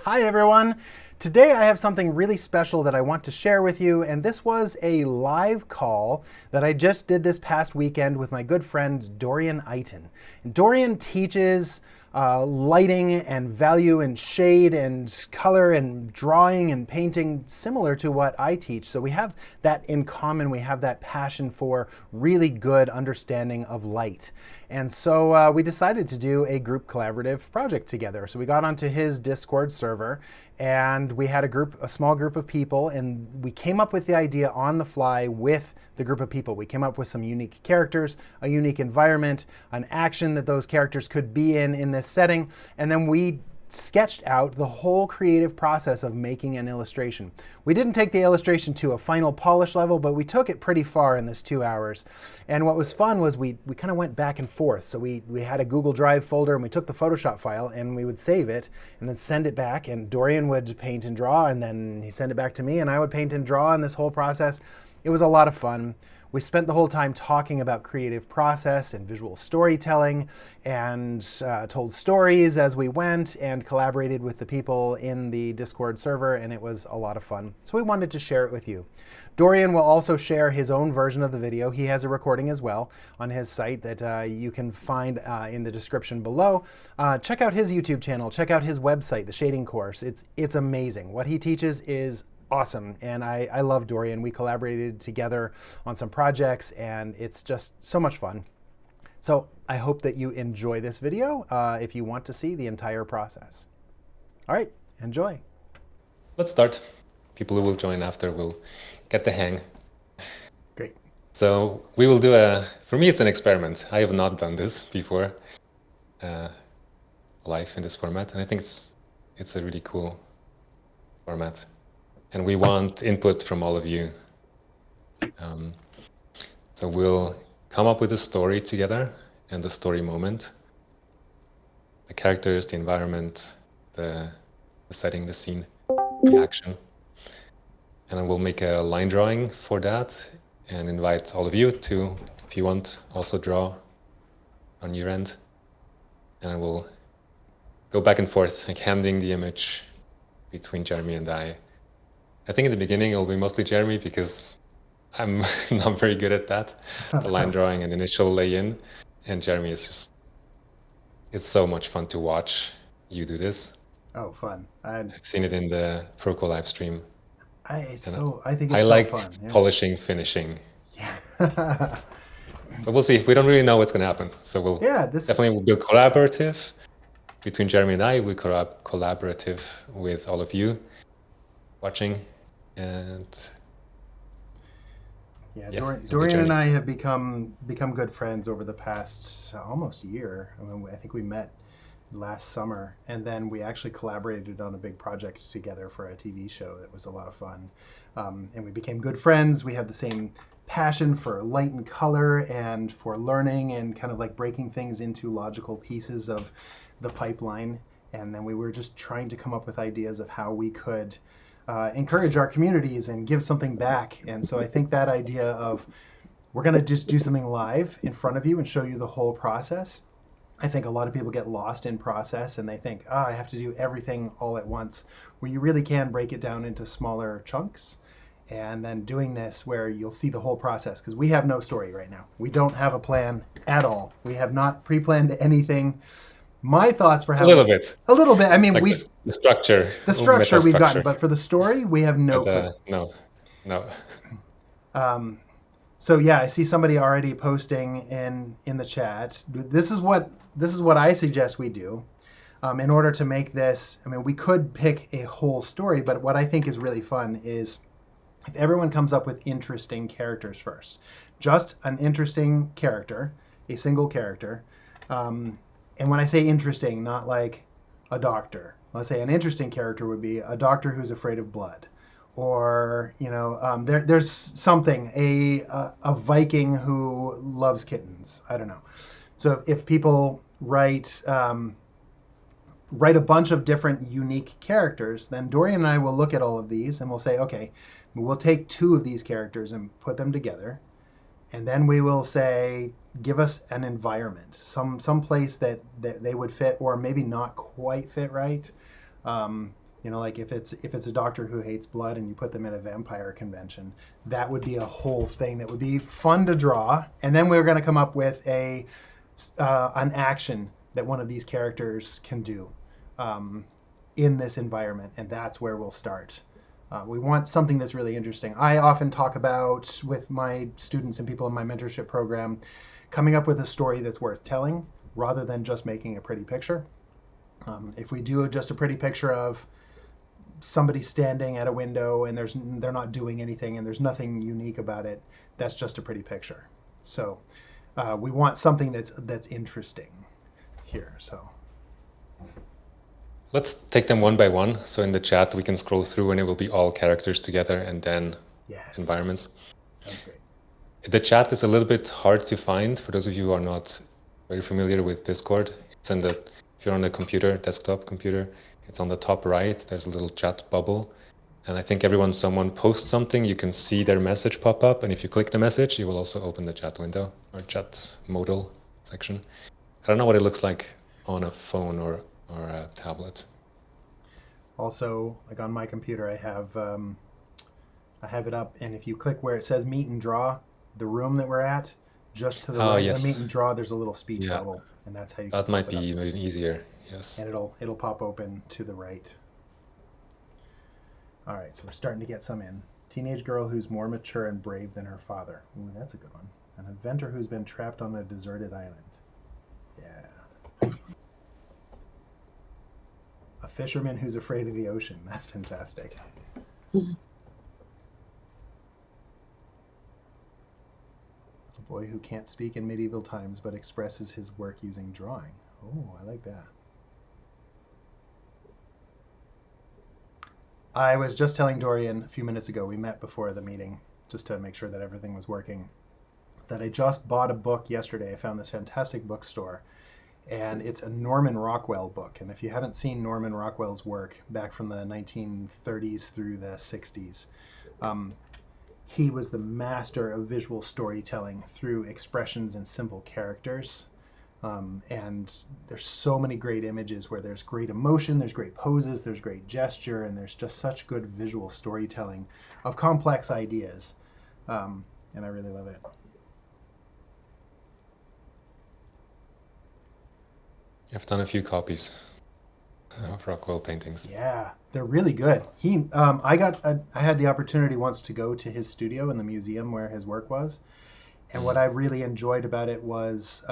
Hi everyone! Today I have something really special that I want to share with you, and this was a live call that I just did this past weekend with my good friend Dorian Iten. And Dorian teaches lighting and value and shade and color and drawing and painting similar to what I teach. So we have that in common. We have that passion for really good understanding of light. And so we decided to do a group collaborative project together. So we got onto his Discord server and we had a small group of people, and we came up with the idea on the fly with the group of people. We came up with some unique characters, a unique environment, an action that those characters could be in this setting, and then we sketched out the whole creative process of making an illustration. We didn't take the illustration to a final polish level, but we took it pretty far in this 2 hours. And what was fun was we kind of went back and forth. So we had a Google Drive folder, and we took the Photoshop file and we would save it and then send it back, and Dorian would paint and draw, and then he sent it back to me and I would paint and draw in this whole process. It was a lot of fun. We spent the whole time talking about creative process and visual storytelling, and told stories as we went and collaborated with the people in the Discord server, and it was a lot of fun. So we wanted to share it with you. Dorian will also share his own version of the video. He has a recording as well on his site that you can find in the description below. Check out his YouTube channel. Check out his website, the shading course. It's amazing. What he teaches is awesome, and I love Dorian. We collaborated together on some projects, and it's just so much fun. So I hope that you enjoy this video if you want to see the entire process. All right, enjoy. Let's start. People who will join after will get the hang. Great. So we will do for me it's an experiment. I have not done this before, live in this format, and I think it's a really cool format. And we want input from all of you. So we'll come up with a story together and the story moment, the characters, the environment, the setting, the scene, the action. And then we'll make a line drawing for that and invite all of you to, if you want, also draw on your end. And we'll go back and forth, like handing the image between Jeremy and I. I think in the beginning it'll be mostly Jeremy because I'm not very good at that, the line drawing and initial lay-in. And Jeremy is just, it's so much fun to watch you do this. Oh, fun. I've seen it in the Proco live stream. I think it's I so like fun. Yeah. polishing, finishing. Yeah. But we'll see. We don't really know what's going to happen. So we'll definitely will be collaborative between Jeremy and I. We'll collaborative with all of you watching. And Dorian and I have become good friends over the past almost year. I mean, I think we met last summer, and then we actually collaborated on a big project together for a TV show that was a lot of fun. And we became good friends. We have the same passion for light and color and for learning and kind of like breaking things into logical pieces of the pipeline. And then we were just trying to come up with ideas of how we could encourage our communities and give something back. And so I think that idea of we're going to just do something live in front of you and show you the whole process. I think a lot of people get lost in process and they think, I have to do everything all at once, where you really can break it down into smaller chunks. And then doing this where you'll see the whole process, because we have no story right now. We don't have a plan at all. We have not pre-planned anything. My thoughts for how a little bit. I mean, like the structure. The structure we've gotten, but for the story, we have no clue. No. So yeah, I see somebody already posting in the chat. This is what I suggest we do. In order to make this, I mean, we could pick a whole story, but what I think is really fun is if everyone comes up with interesting characters first. Just an interesting character, a single character. And when I say interesting, not like a doctor. Let's say an interesting character would be a doctor who's afraid of blood. Or, there's something, a Viking who loves kittens. I don't know. So if people write a bunch of different unique characters, then Dorian and I will look at all of these and we'll say, okay, we'll take 2 of these characters and put them together. And then we will say, give us an environment, some place that they would fit or maybe not quite fit right. You know, like if it's a doctor who hates blood and you put them at a vampire convention, that would be a whole thing that would be fun to draw. And then we were going to come up with an action that one of these characters can do in this environment, and that's where we'll start. We want something that's really interesting. I often talk about with my students and people in my mentorship program coming up with a story that's worth telling rather than just making a pretty picture. If we do just a pretty picture of somebody standing at a window and they're not doing anything and there's nothing unique about it, that's just a pretty picture. So we want something that's interesting here. So Let's take them one by one. So in the chat, we can scroll through and it will be all characters together and then environments. Sounds great. The chat is a little bit hard to find for those of you who are not very familiar with Discord. It's if you're on a computer, desktop computer, it's on the top right. There's a little chat bubble. And I think someone posts something, you can see their message pop up. And if you click the message, you will also open the chat window or chat modal section. I don't know what it looks like on a phone or a tablet. Also, like on my computer, I have it up, and if you click where it says meet and draw, the room that we're at, just to the right of meet and draw, there's a little speech bubble, and that's how you. That might be even easier. Yes. And it'll pop open to the right. All right, so we're starting to get some in. Teenage girl who's more mature and brave than her father. Ooh, that's a good one. An inventor who's been trapped on a deserted island. Yeah. A fisherman who's afraid of the ocean. That's fantastic. A boy who can't speak in medieval times but expresses his work using drawing. Oh, I like that. I was just telling Dorian a few minutes ago, we met before the meeting, just to make sure that everything was working, that I just bought a book yesterday. I found this fantastic bookstore. And it's a Norman Rockwell book. And if you haven't seen Norman Rockwell's work back from the 1930s through the 60s, he was the master of visual storytelling through expressions and simple characters. And there's so many great images where there's great emotion, there's great poses, there's great gesture, and there's just such good visual storytelling of complex ideas. And I really love it. I've done a few copies of Rockwell paintings. Yeah, they're really good. I had the opportunity once to go to his studio in the museum where his work was, and what I really enjoyed about it was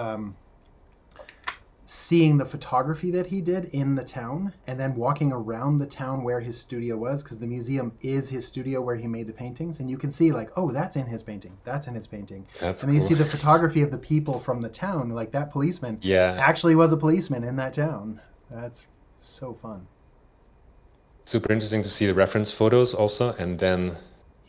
seeing the photography that he did in the town, and then walking around the town where his studio was, because the museum is his studio where he made the paintings, and you can see like, oh, that's in his painting, that's in his painting. That's and then you see the photography of the people from the town, like that policeman actually was a policeman in that town. That's so fun. Super interesting to see the reference photos also, and then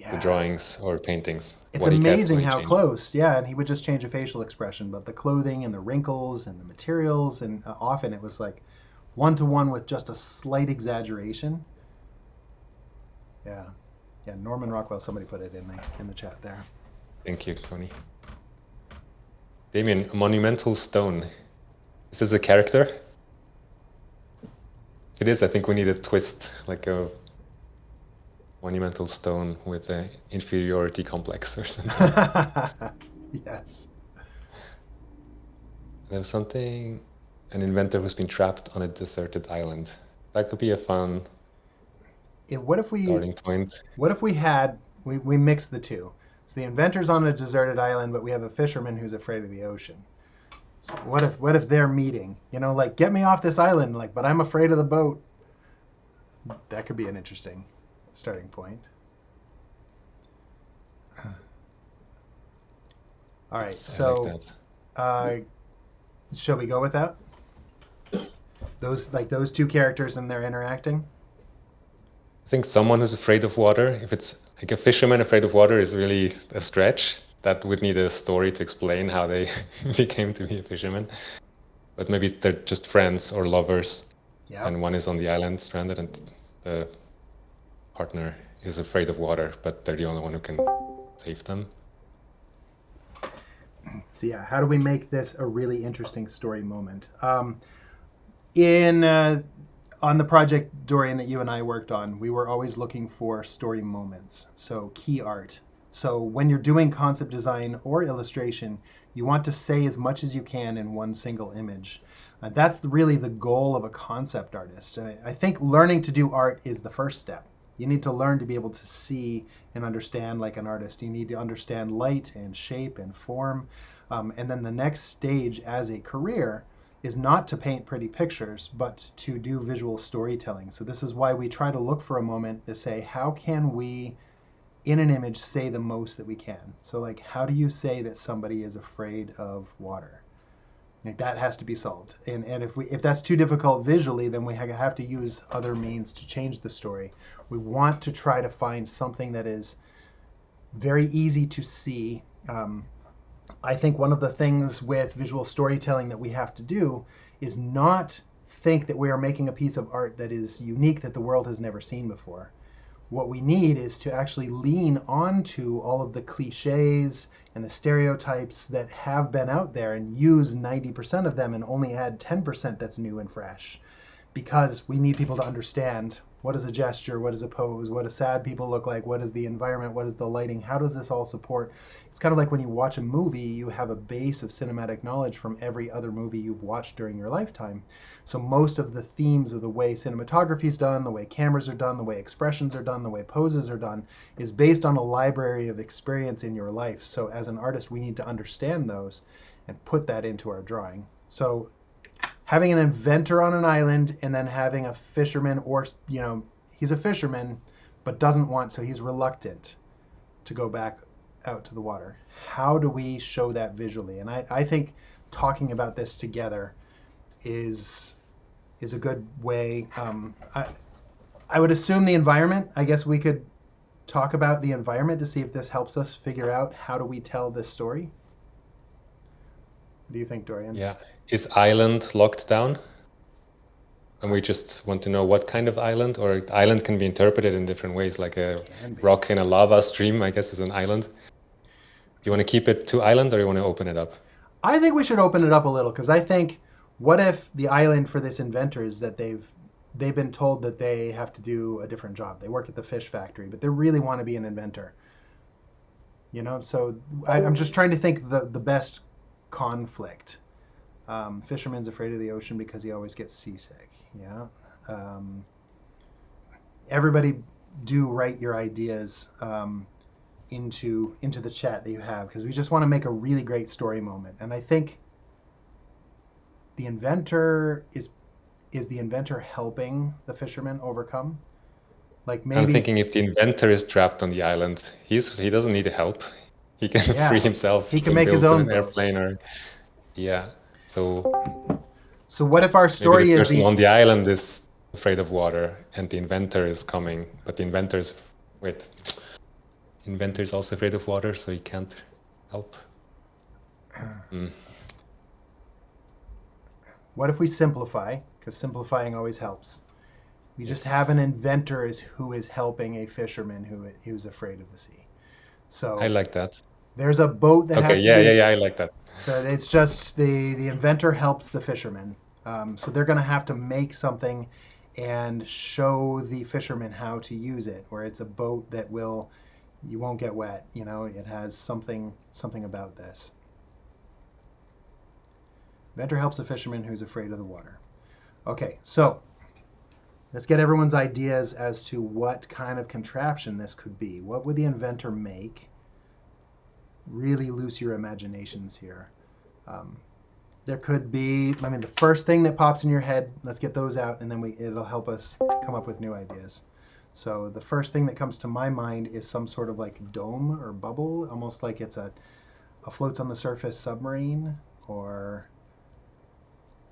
the drawings or paintings. It's amazing how close, and he would just change a facial expression, but the clothing and the wrinkles and the materials, and often it was like one-to-one with just a slight exaggeration. Yeah, Norman Rockwell, somebody put it in the chat there. Thank you, Connie. Damien, a monumental stone. Is this a character? If it is, I think we need a twist, like a monumental stone with an inferiority complex or something. Yes. There's something, an inventor who's been trapped on a deserted island. That could be a fun starting point. What if we mix the two? So the inventor's on a deserted island, but we have a fisherman who's afraid of the ocean. So what if they're meeting? You know, like, get me off this island, like, but I'm afraid of the boat. That could be an interesting starting point. All right, so shall we go with that? Those two characters and they're interacting? I think someone who's afraid of water, if it's like a fisherman afraid of water is really a stretch. That would need a story to explain how they became to be a fisherman. But maybe they're just friends or lovers. Yeah. And one is on the island stranded and the partner is afraid of water, but they're the only one who can save them. So how do we make this a really interesting story moment? In on the project, Dorian, that you and I worked on, we were always looking for story moments, so key art. So when you're doing concept design or illustration, you want to say as much as you can in one single image. That's really the goal of a concept artist. I think learning to do art is the first step. You need to learn to be able to see and understand like an artist. You need to understand light and shape and form. And then the next stage as a career is not to paint pretty pictures, but to do visual storytelling. So this is why we try to look for a moment to say, how can we, in an image, say the most that we can? So like, how do you say that somebody is afraid of water? Like, that has to be solved. And if that's too difficult visually, then we have to use other means to change the story. We want to try to find something that is very easy to see. I think one of the things with visual storytelling that we have to do is not think that we are making a piece of art that is unique, that the world has never seen before. What we need is to actually lean onto all of the cliches and the stereotypes that have been out there and use 90% of them and only add 10% that's new and fresh. Because we need people to understand, what is a gesture, what is a pose, what do sad people look like, what is the environment, what is the lighting, how does this all support? It's kind of like when you watch a movie, you have a base of cinematic knowledge from every other movie you've watched during your lifetime. So most of the themes of the way cinematography is done, the way cameras are done, the way expressions are done, the way poses are done, is based on a library of experience in your life. So as an artist, we need to understand those and put that into our drawing. So having an inventor on an island and then having a fisherman, or, he's a fisherman, but doesn't want, so he's reluctant to go back out to the water. How do we show that visually? And I think talking about this together is a good way. I would assume the environment, I guess we could talk about the environment to see if this helps us figure out how do we tell this story. What do you think, Dorian? Yeah. Is island locked down? And we just want to know what kind of island, or island can be interpreted in different ways, like a rock in a lava stream, I guess, is an island. Do you want to keep it to island, or you want to open it up? I think we should open it up a little, because I think, what if the island for this inventor is that they've been told that they have to do a different job. They work at the fish factory, but they really want to be an inventor. So I'm just trying to think the best conflict. Fisherman's afraid of the ocean because he always gets seasick. Yeah. Everybody do write your ideas into the chat that you have, because we just want to make a really great story moment. And I think the inventor is the inventor helping the fisherman overcome? Like, maybe I'm thinking if the inventor is trapped on the island, he doesn't need help. He can free himself. He can make his own an airplane, or So what if our maybe story the is person on the island is afraid of water, and the inventor is coming, but the inventor is also afraid of water, so he can't help. What if we simplify? Because simplifying always helps. We just have an inventor who is helping a fisherman who's afraid of the sea. So I like that. There's a boat that has to yeah, I like that. So it's just the inventor helps the fisherman. So they're going to have to make something and show the fisherman how to use it, where it's a boat that you won't get wet. It has something about this. Inventor helps a fisherman who's afraid of the water. Okay, so let's get everyone's ideas as to what kind of contraption this could be. What would the inventor make? Really loose your imaginations here. There could be, the first thing that pops in your head, let's get those out, and then it'll help us come up with new ideas. So the first thing that comes to my mind is some sort of like dome or bubble, almost like it's a floats on the surface submarine, or...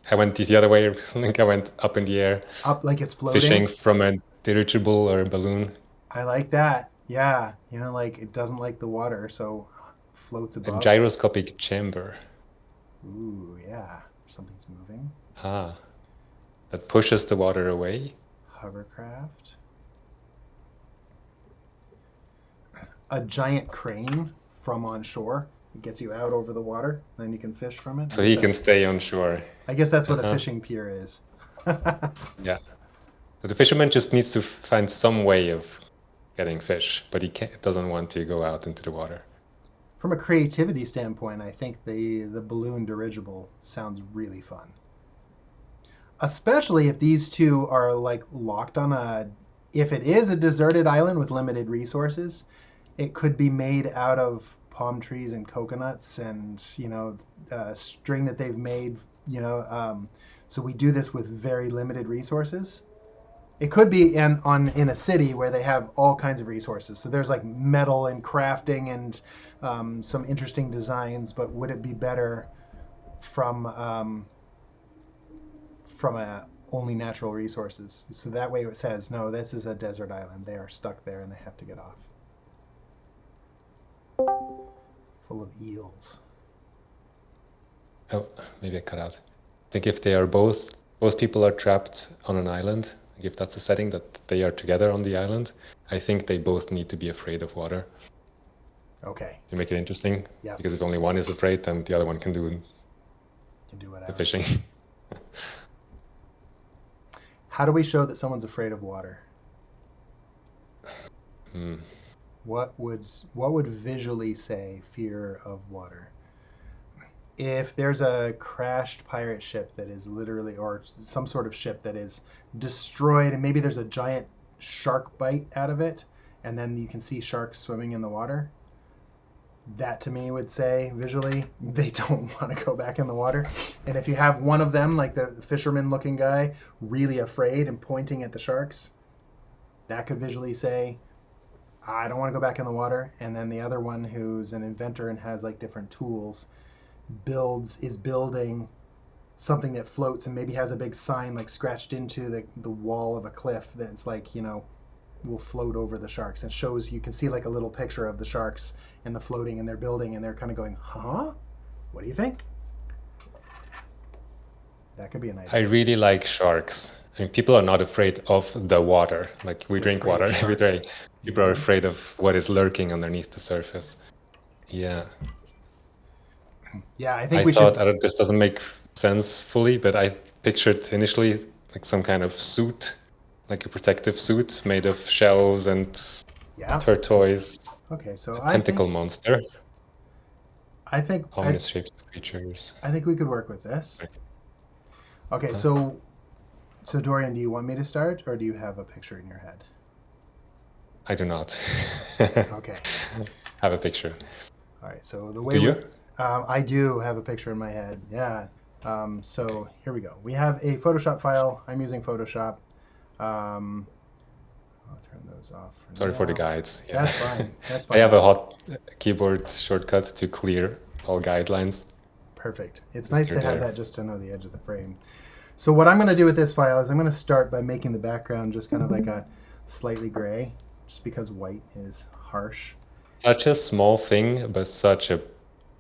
I went the other way. I think I went up in the air. Up like it's floating? Fishing from a dirigible or a balloon. I like that. Yeah. Like it doesn't like the water, so floats above. A gyroscopic chamber. Ooh, yeah. Something's moving. That pushes the water away. Hovercraft. A giant crane from on shore. It gets you out over the water, then you can fish from it. So he can stay on shore. I guess that's what a fishing pier is. Yeah. So the fisherman just needs to find some way of getting fish, but doesn't want to go out into the water. From a creativity standpoint, I think the balloon dirigible sounds really fun. Especially if these two are like locked on a, if it is a deserted island with limited resources, it could be made out of palm trees and coconuts and, string that they've made, so we do this with very limited resources. It could be in a city where they have all kinds of resources. So there's like metal and crafting and some interesting designs. But would it be better from only natural resources? So that way it says, no, this is a desert island. They are stuck there and they have to get off. Full of eels. Oh, maybe I cut out. I think if they are both people are trapped on an island, if that's a setting that they are together on the island, I think they both need to be afraid of water. Okay. To make it interesting. Yeah. Because if only one is afraid, then the other one can do whatever. the fishing. How do we show that someone's afraid of water? What would visually say fear of water? If there's a crashed pirate ship that is literally, or some sort of ship that is destroyed, and maybe there's a giant shark bite out of it, and then you can see sharks swimming in the water, that to me would say visually they don't want to go back in the water. And if you have one of them, like the fisherman looking guy, really afraid and pointing at the sharks, that could visually say, I don't want to go back in the water. And then the other one, who's an inventor and has like different tools, is building something that floats and maybe has a big sign like scratched into the wall of a cliff that's like, will float over the sharks, and shows, you can see like a little picture of the sharks and the floating, and they're building, and they're kind of going, huh? What do you think? That could be an idea. I really like sharks. I mean, people are not afraid of the water. Like we drink water every day. People are afraid of what is lurking underneath the surface. Yeah. Yeah, I think this doesn't make sense fully, but I pictured initially like some kind of suit, like a protective suit made of shells and tortoise. Okay, so a tentacle monster. I think ominous shapes of creatures. I think we could work with this. Okay, so Dorian, do you want me to start, or do you have a picture in your head? I do not. Okay. Have a picture. All right. So the way do you? I do have a picture in my head. Yeah. So here we go. We have a Photoshop file. I'm using Photoshop. I'll turn those off. Sorry for the guides. Yeah. That's fine. That's fine. I have a hot keyboard shortcut to clear all guidelines. Perfect. It's nice to have that just to know the edge of the frame. So what I'm going to do with this file is I'm going to start by making the background just kind of like a slightly gray, just because white is harsh. Such a small thing, but such a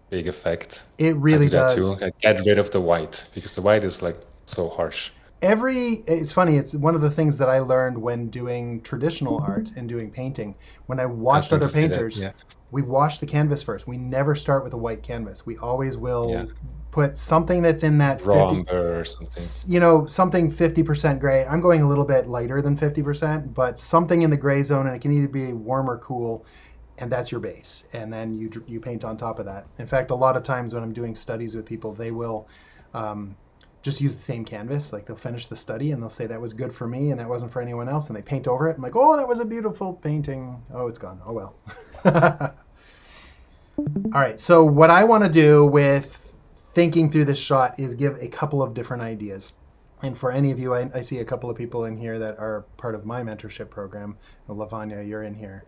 big effect. It really does. Too. I get rid of the white, because the white is like so harsh. It's funny, it's one of the things that I learned when doing traditional art and doing painting. When I watched other painters, we wash the canvas first. We never start with a white canvas. We always will put something that's in that raw umber or something. Something 50% gray. I'm going a little bit lighter than 50%, but something in the gray zone, and it can either be warm or cool, and that's your base. And then you paint on top of that. In fact, a lot of times when I'm doing studies with people, they will just use the same canvas. Like they'll finish the study and they'll say that was good for me and that wasn't for anyone else, and they paint over it. I'm like, oh, that was a beautiful painting. Oh, it's gone. Oh well. All right. So what I want to do with thinking through this shot is give a couple of different ideas. And for any of you, I see a couple of people in here that are part of my mentorship program. Lavanya, you're in here.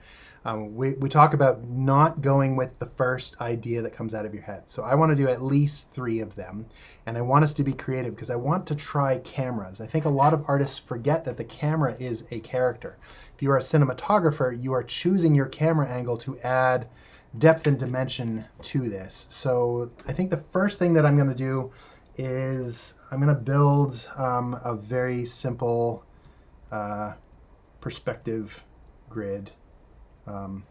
We talk about not going with the first idea that comes out of your head. So I want to do at least 3 of them. And I want us to be creative because I want to try cameras. I think a lot of artists forget that the camera is a character. If you are a cinematographer, you are choosing your camera angle to add depth and dimension to this. So I think the first thing that I'm going to do is I'm going to build a very simple perspective grid. So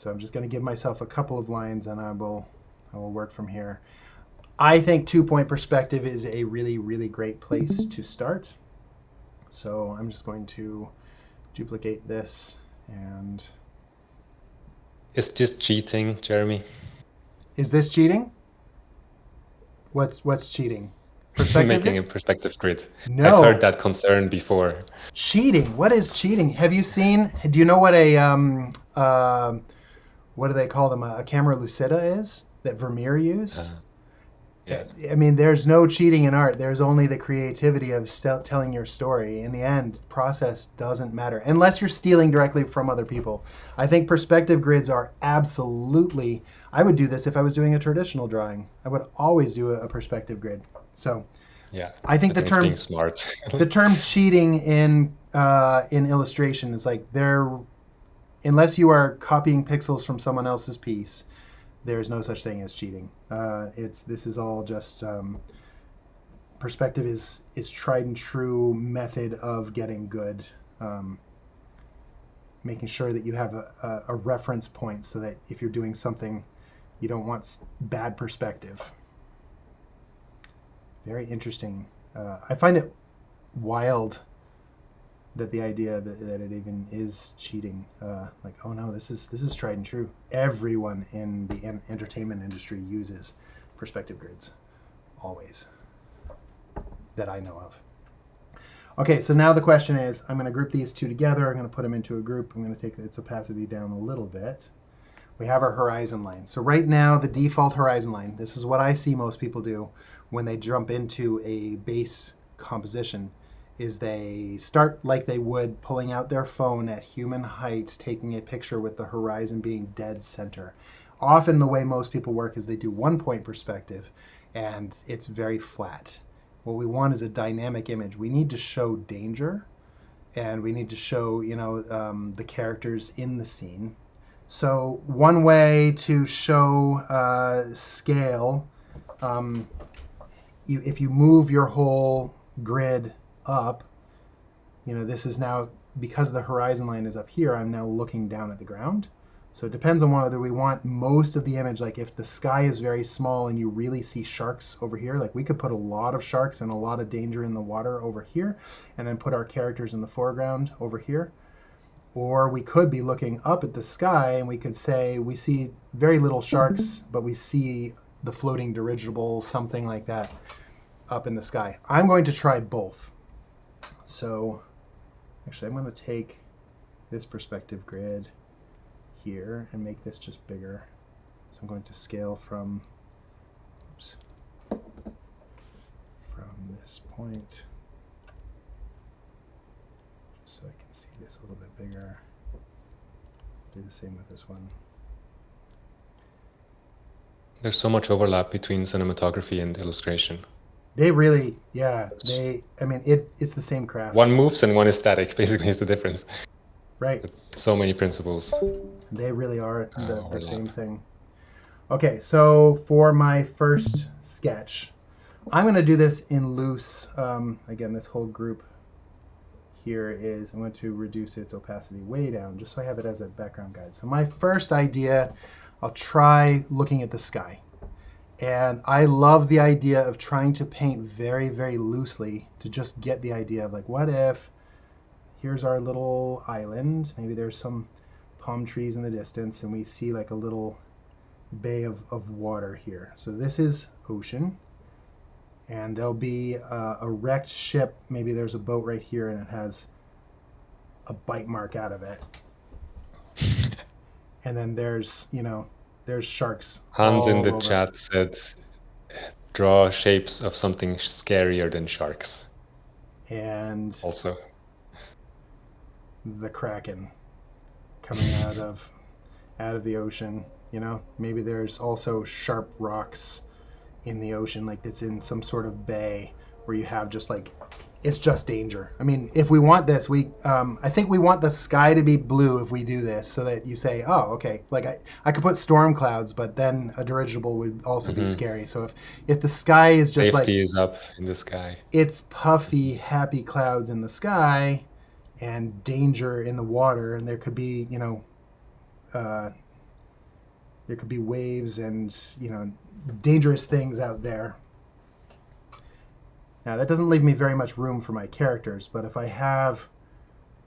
I'm just going to give myself a couple of lines and I will work from here. I think 2-point perspective is a really, really great place to start. So I'm just going to duplicate this. And It's just cheating, Jeremy. is this cheating? What's cheating? Perspective Making a grid? perspective grid. I've heard No. that concern before. Cheating. What is cheating? Have you seen? Do you know what a what do they call them? A camera lucida is that Vermeer used? Uh, yeah. I mean, there's no cheating in art. There's only the creativity of telling your story. In the end, process doesn't matter unless you're stealing directly from other people. I think perspective grids are absolutely. I would do this if I was doing a traditional drawing. I would always do a perspective grid. So Yeah. I think the it's term being smart. the term cheating in illustration is like unless you are copying pixels from someone else's piece, there's no such thing as cheating. This is all just perspective is tried and true method of getting good, making sure that you have a reference point so that if you're doing something, you don't want bad perspective. Very interesting. I find it wild that the idea that it even is cheating, like, oh no, this is tried and true. Everyone in the entertainment industry uses perspective grids, always, that I know of. Okay, so now the question is, I'm going to group these two together. I'm going to put them into a group. I'm going to take its opacity down a little bit. We have our horizon line. So right now, the default horizon line, this is what I see most people do when they jump into a base composition, is they start like they would pulling out their phone at human height, taking a picture with the horizon being dead center. Often the way most people work is they do 1 point perspective and it's very flat. What we want is a dynamic image. We need to show danger and we need to show, the characters in the scene. So one way to show scale, if you move your whole grid up, this is now, because the horizon line is up here, I'm now looking down at the ground. So it depends on whether we want most of the image, like if the sky is very small and you really see sharks over here, like we could put a lot of sharks and a lot of danger in the water over here, and then put our characters in the foreground over here. Or we could be looking up at the sky and we could say we see very little sharks, but we see the floating dirigible, something like that, up in the sky. I'm going to try both. So actually, I'm going to take this perspective grid here and make this just bigger. So I'm going to scale from this point, just so I can see this a little bit bigger. Do the same with this one. There's so much overlap between cinematography and illustration. They really, yeah. It's the same craft. One moves and one is static, basically, is the difference. Right. So many principles. They really are the same thing. Okay, so for my first sketch, I'm going to do this in loose. Again, this whole group here is, I'm going to reduce its opacity way down, just so I have it as a background guide. So my first idea, I'll try looking at the sky. And I love the idea of trying to paint very, very loosely to just get the idea of like, what if here's our little island, maybe there's some palm trees in the distance and we see like a little bay of water here. So this is ocean and there'll be a wrecked ship. Maybe there's a boat right here and it has a bite mark out of it. And then there's sharks. Hans in the over. chat said, draw shapes of something scarier than sharks. And also the Kraken coming out of the ocean. Maybe there's also sharp rocks in the ocean, like it's in some sort of bay where you have just like, it's just danger. I mean, if we want this, I think we want the sky to be blue if we do this, so that you say, oh, okay, like I could put storm clouds, but then a dirigible would also be scary. So if the sky is just safety is up in the sky, it's puffy, happy clouds in the sky and danger in the water, and there could be, there could be waves and, dangerous things out there. Now, that doesn't leave me very much room for my characters, but if I have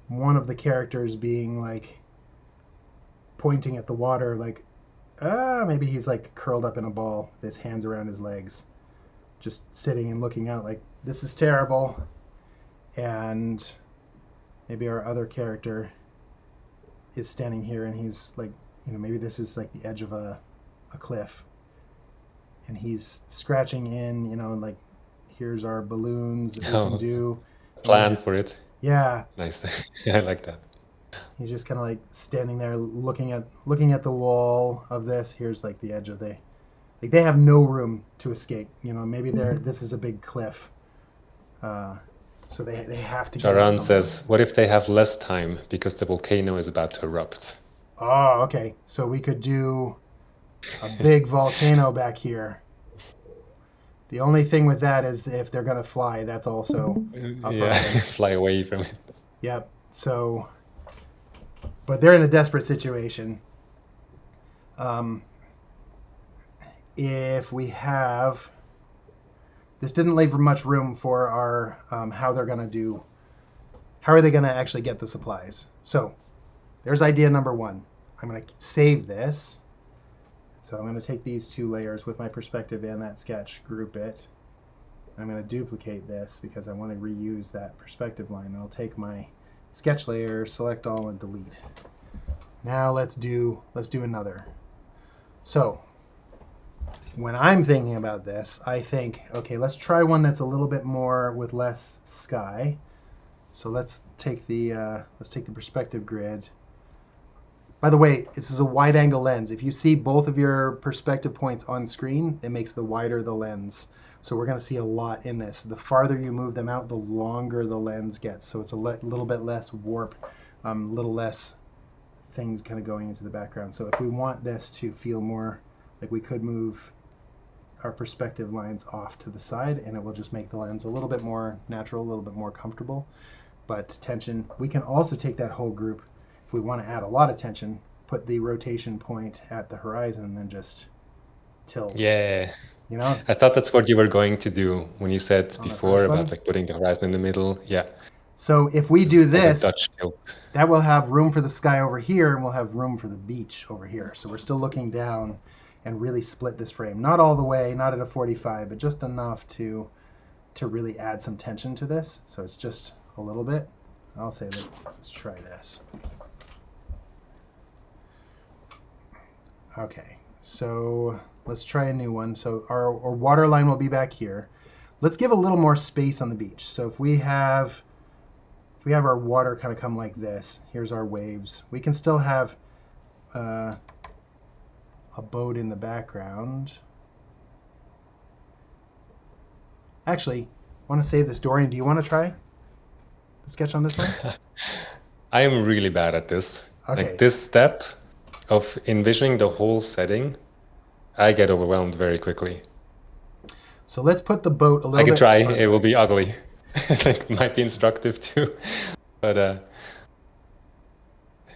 one of the characters being like pointing at the water, like, maybe he's like curled up in a ball with his hands around his legs, just sitting and looking out like, this is terrible. And maybe our other character is standing here and he's like, maybe this is like the edge of a cliff. And he's scratching in, like, here's our balloons that we can do. Plan for it. Yeah. Nice. Yeah, I like that. He's just kind of like standing there looking at the wall of this. Here's like the edge of they have no room to escape. Maybe this is a big cliff. So they have to get Charan says, what if they have less time because the volcano is about to erupt? Oh, okay. So we could do a big volcano back here. The only thing with that is if they're going to fly, that's also a problem. Fly away from it. Yep. So, but they're in a desperate situation. If we have, this didn't leave much room for our how are they going to actually get the supplies? So, there's idea number one. I'm going to save this. So I'm going to take these two layers with my perspective and that sketch, group it. I'm going to duplicate this because I want to reuse that perspective line. I'll take my sketch layer, select all, and delete. Now let's do another. So when I'm thinking about this, I think, okay, let's try one that's a little bit more with less sky. So let's take the perspective grid. By the way, this is a wide angle lens. If you see both of your perspective points on screen, it makes the wider the lens. So we're going to see a lot in this. The farther you move them out, the longer the lens gets. So it's a little bit less warp, a little less things kind of going into the background. So if we want this to feel more like, we could move our perspective lines off to the side, and it will just make the lens a little bit more natural, a little bit more comfortable. But tension, we can also take that whole group. If we want to add a lot of tension, put the rotation point at the horizon and then just tilt. Yeah. I thought that's what you were going to do when you said before about like putting the horizon in the middle. Yeah. So if we do this, that will have room for the sky over here and we'll have room for the beach over here. So we're still looking down and really split this frame. Not all the way, not at a 45, but just enough to really add some tension to this. So it's just a little bit. I'll say let's try this. Okay, so let's try a new one. So our water line will be back here. Let's give a little more space on the beach. So if we have our water kind of come like this, here's our waves. We can still have a boat in the background. Actually, I want to save this. Dorian, do you want to try the sketch on this one? I am really bad at this. Okay. Like this step of envisioning the whole setting, I get overwhelmed very quickly. So let's put the boat a little bit. I can try. It will be ugly. It might be instructive too, but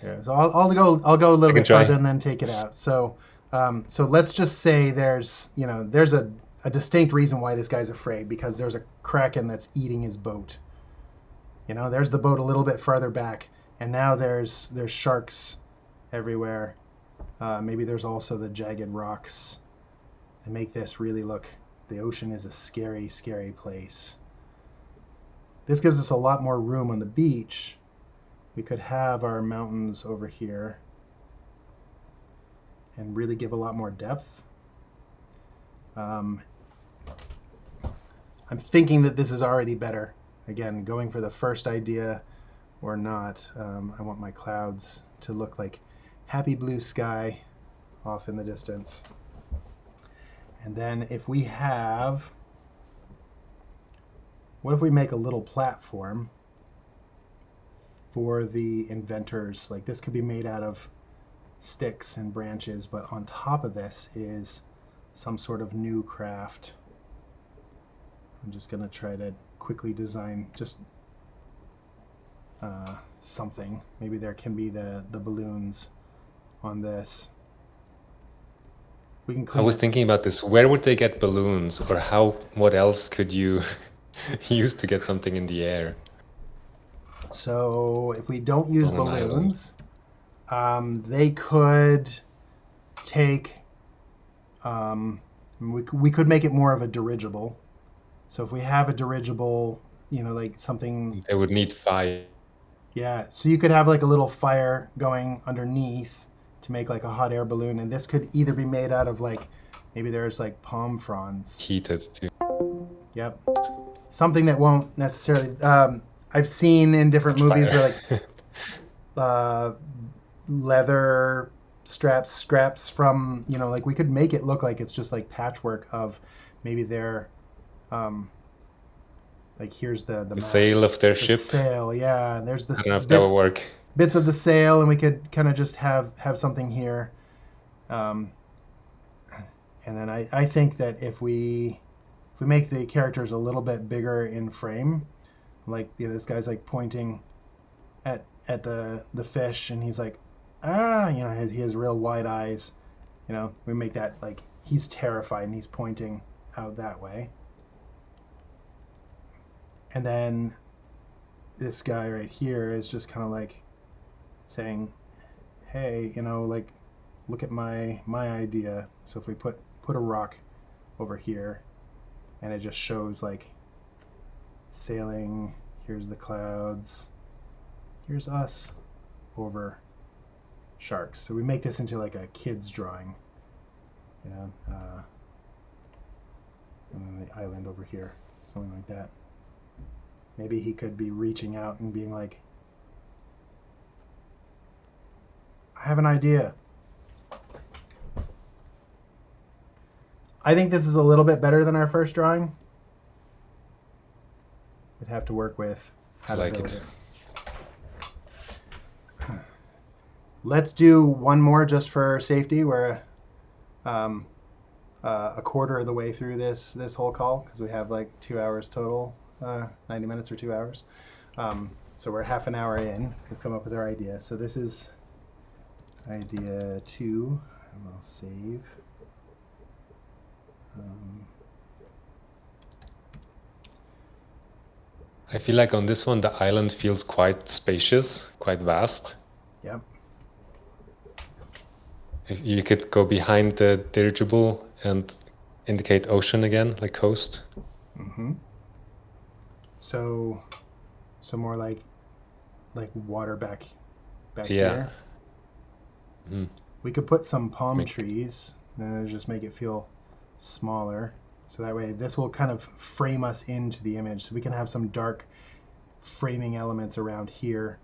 yeah. So I'll go a little bit further and then take it out. So let's just say there's a distinct reason why this guy's afraid, because there's a kraken that's eating his boat. There's the boat a little bit farther back, and now there's sharks everywhere. Maybe there's also the jagged rocks that make this really look, the ocean is a scary, scary place. This gives us a lot more room on the beach. We could have our mountains over here and really give a lot more depth. I'm thinking that this is already better. Again, going for the first idea or not. I want my clouds to look like happy blue sky off in the distance. And then if we have, what if we make a little platform for the inventors? Like, this could be made out of sticks and branches, but on top of this is some sort of new craft. I'm just going to try to quickly design just something. Maybe there can be the balloons on this. I was thinking about this. Where would they get balloons, or what else could you He used to get something in the air So if we don't use on an island. balloons, they could take. We could make it more of a dirigible. So if we have a dirigible, like something, They would need fire. yeah. So you could have like a little fire going underneath to make like a hot air balloon, and this could either be made out of like maybe there's like palm fronds. Heated too. Yep. Something that won't necessarily. I've seen in different movies where Fire. like leather scraps from like we could make it look like it's just like patchwork of maybe they're like here's the The sail mast, of their the ship. sail, yeah, and there's I this don't know if that would work. bits of the sail, and we could kind of just have something here, um, and then I think that if we make the characters a little bit bigger in frame, like this guy's like pointing at the fish, and he's like, he has real wide eyes. We make that like he's terrified and he's pointing out that way. And then this guy right here is just kind of like saying, hey, like look at my idea. So if we put a rock over here, and it just shows like sailing, here's the clouds, here's us over sharks. So we make this into like a kid's drawing, and then the island over here, something like that. Maybe he could be reaching out and being like, I have an idea. I think this is a little bit better than our first drawing. We'd have to work with how I to like build it. Let's do one more just for safety. We're a quarter of the way through this whole call because we have like 2 hours total, 90 minutes or 2 hours. So we're half an hour in. We've come up with our idea. So this is idea 2, and I'll save. I feel like on this one, the island feels quite spacious, quite vast. Yep. If you could go behind the dirigible and indicate ocean again, like coast. Mm-hmm. So more like water back Yeah. here. Mhm. We could put some palm Make- trees and just make it feel smaller. So that way this will kind of frame us into the image. So we can have some dark framing elements around here.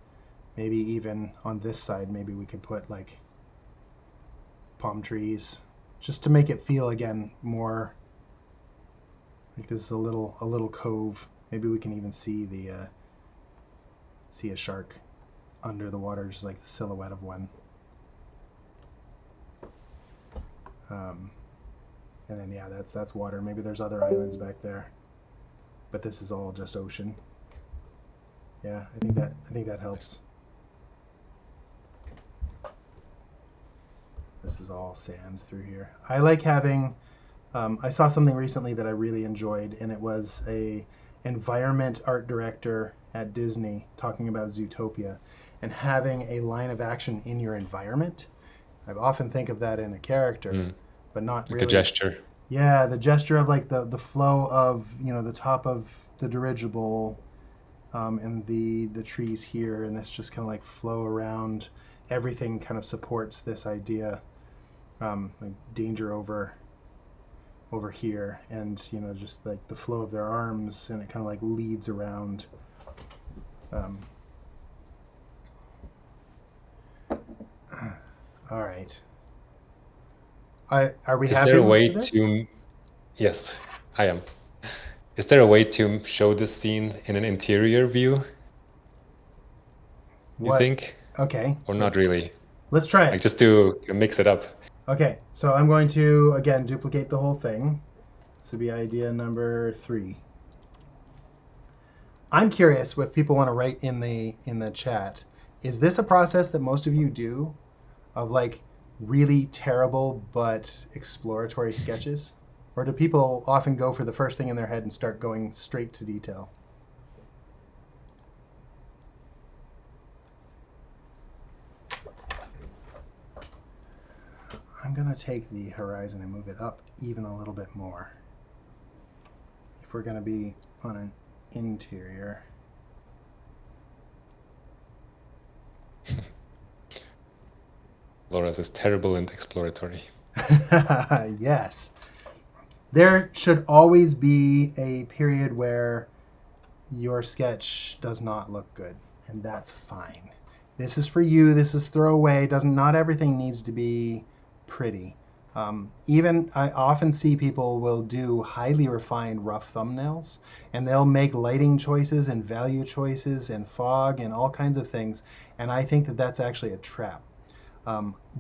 Maybe even on this side, maybe we could put like palm trees just to make it feel again more like this is a little cove. Maybe we can even see see a shark under the water, just like the silhouette of one. And then yeah, that's water. Maybe there's other islands back there, but this is all just ocean. Yeah, I think that helps. This is all sand through here. I like having. I saw something recently that I really enjoyed, and it was a environment art director at Disney talking about Zootopia, and having a line of action in your environment. I often think of that in a character, but not Like really. a gesture. Yeah, the gesture of like the flow of the top of the dirigible, and the trees here, and this just kind of like flow around. Everything kind of supports this idea, like danger over here, and just like the flow of their arms, and it kind of like leads around. All right. Are we Is happy there a way with this? to... Yes, I am. Is there a way to show this scene in an interior view, you What? think? Okay. Or not really? Let's try Like it. just to mix it up. Okay, so I'm going to again duplicate the whole thing. This would be idea number 3. I'm curious if people want to write in the chat. Is this a process that most of you do, of like really terrible but exploratory sketches, Or do people often go for the first thing in their head and start going straight to detail? I'm going to take the horizon and move it up even a little bit more. If we're going to be on an interior. Laura's is terrible and exploratory. Yes. There should always be a period where your sketch does not look good, and that's fine. This is for you. This is throwaway. Not everything needs to be pretty. Even I often see people will do highly refined rough thumbnails, and they'll make lighting choices and value choices and fog and all kinds of things, and I think that that's actually a trap.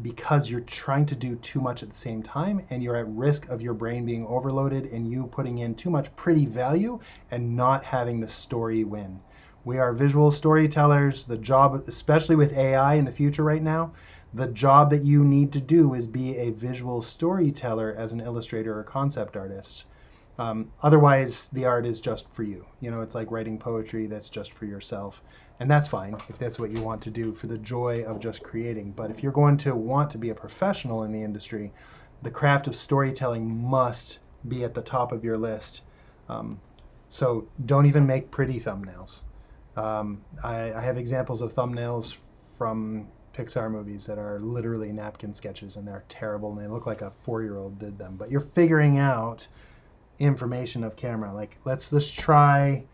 Because you're trying to do too much at the same time, and you're at risk of your brain being overloaded and you putting in too much pretty value and not having the story win. We are visual storytellers. The job, especially with AI in the future right now, the job that you need to do is be a visual storyteller as an illustrator or concept artist. Otherwise, the art is just for you. It's like writing poetry that's just for yourself. And that's fine if that's what you want to do for the joy of just creating. But if you're going to want to be a professional in the industry, the craft of storytelling must be at the top of your list. So don't even make pretty thumbnails. I have examples of thumbnails from Pixar movies that are literally napkin sketches, and they're terrible, and they look like a 4-year-old did them. But you're figuring out information of camera. Like, let's just try,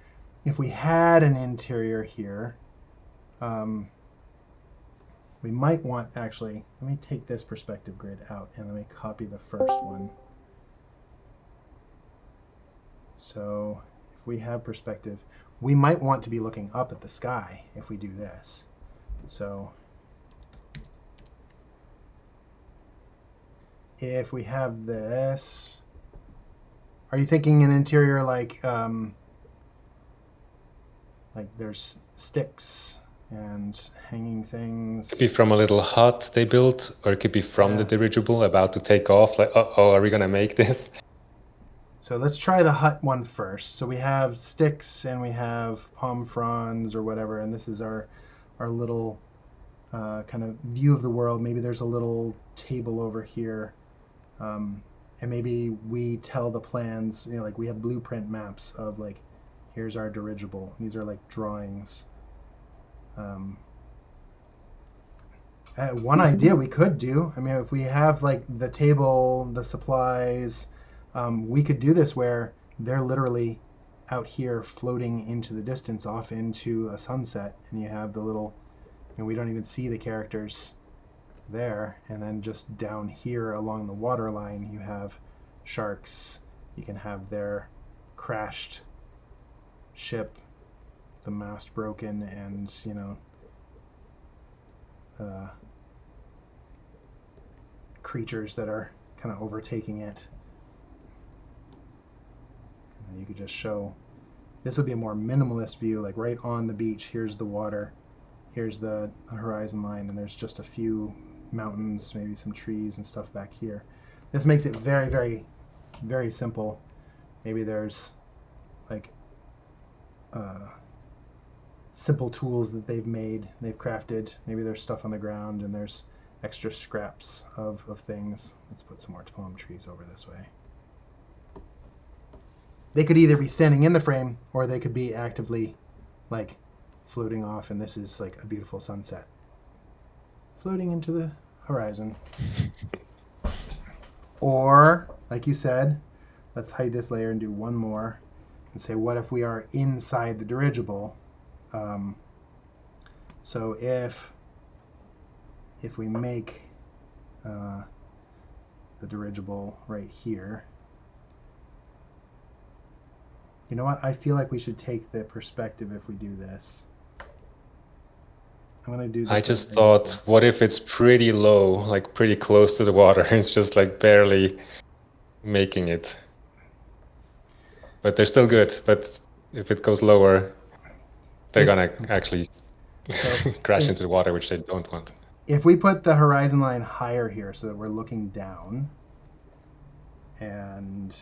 if we had an interior here, we might want, actually, let me take this perspective grid out and let me copy the first one. So if we have perspective, we might want to be looking up at the sky if we do this. So if we have this, are you thinking an interior like there's sticks and hanging things? It could be from a little hut they built, or it could be from the dirigible about to take off. Like, oh, are we gonna make this? So let's try the hut one first. So we have sticks and we have palm fronds or whatever, and this is our little kind of view of the world. Maybe there's a little table over here. And maybe we tell the plans, like we have blueprint maps of like, here's our dirigible. These are like drawings. One idea we could do, if we have like the table, the supplies, we could do this where they're literally out here floating into the distance off into a sunset, and you have the little, we don't even see the characters there, and then just down here along the water line you have sharks. You can have their crashed ship, the mast broken, and creatures that are kind of overtaking it. And you could just show, this would be a more minimalist view, like right on the beach. Here's the water, here's the horizon line, and there's just a few mountains, maybe some trees and stuff back here. This makes it very, very, very simple. Maybe there's like simple tools that they've crafted. Maybe there's stuff on the ground and there's extra scraps of things. Let's put some more palm trees over this way. They could either be standing in the frame or they could be actively like floating off, and this is like a beautiful sunset floating into the horizon. Or, like you said, let's hide this layer and do one more and say, what if we are inside the dirigible? So if we make the dirigible right here, you know what? I feel like we should take the perspective if we do this. I'm going to do this. I just thought, what if it's pretty low, like pretty close to the water? It's just like barely making it. But they're still good. But if it goes lower, they're going to actually crash into the water, which they don't want. If we put the horizon line higher here so that we're looking down, and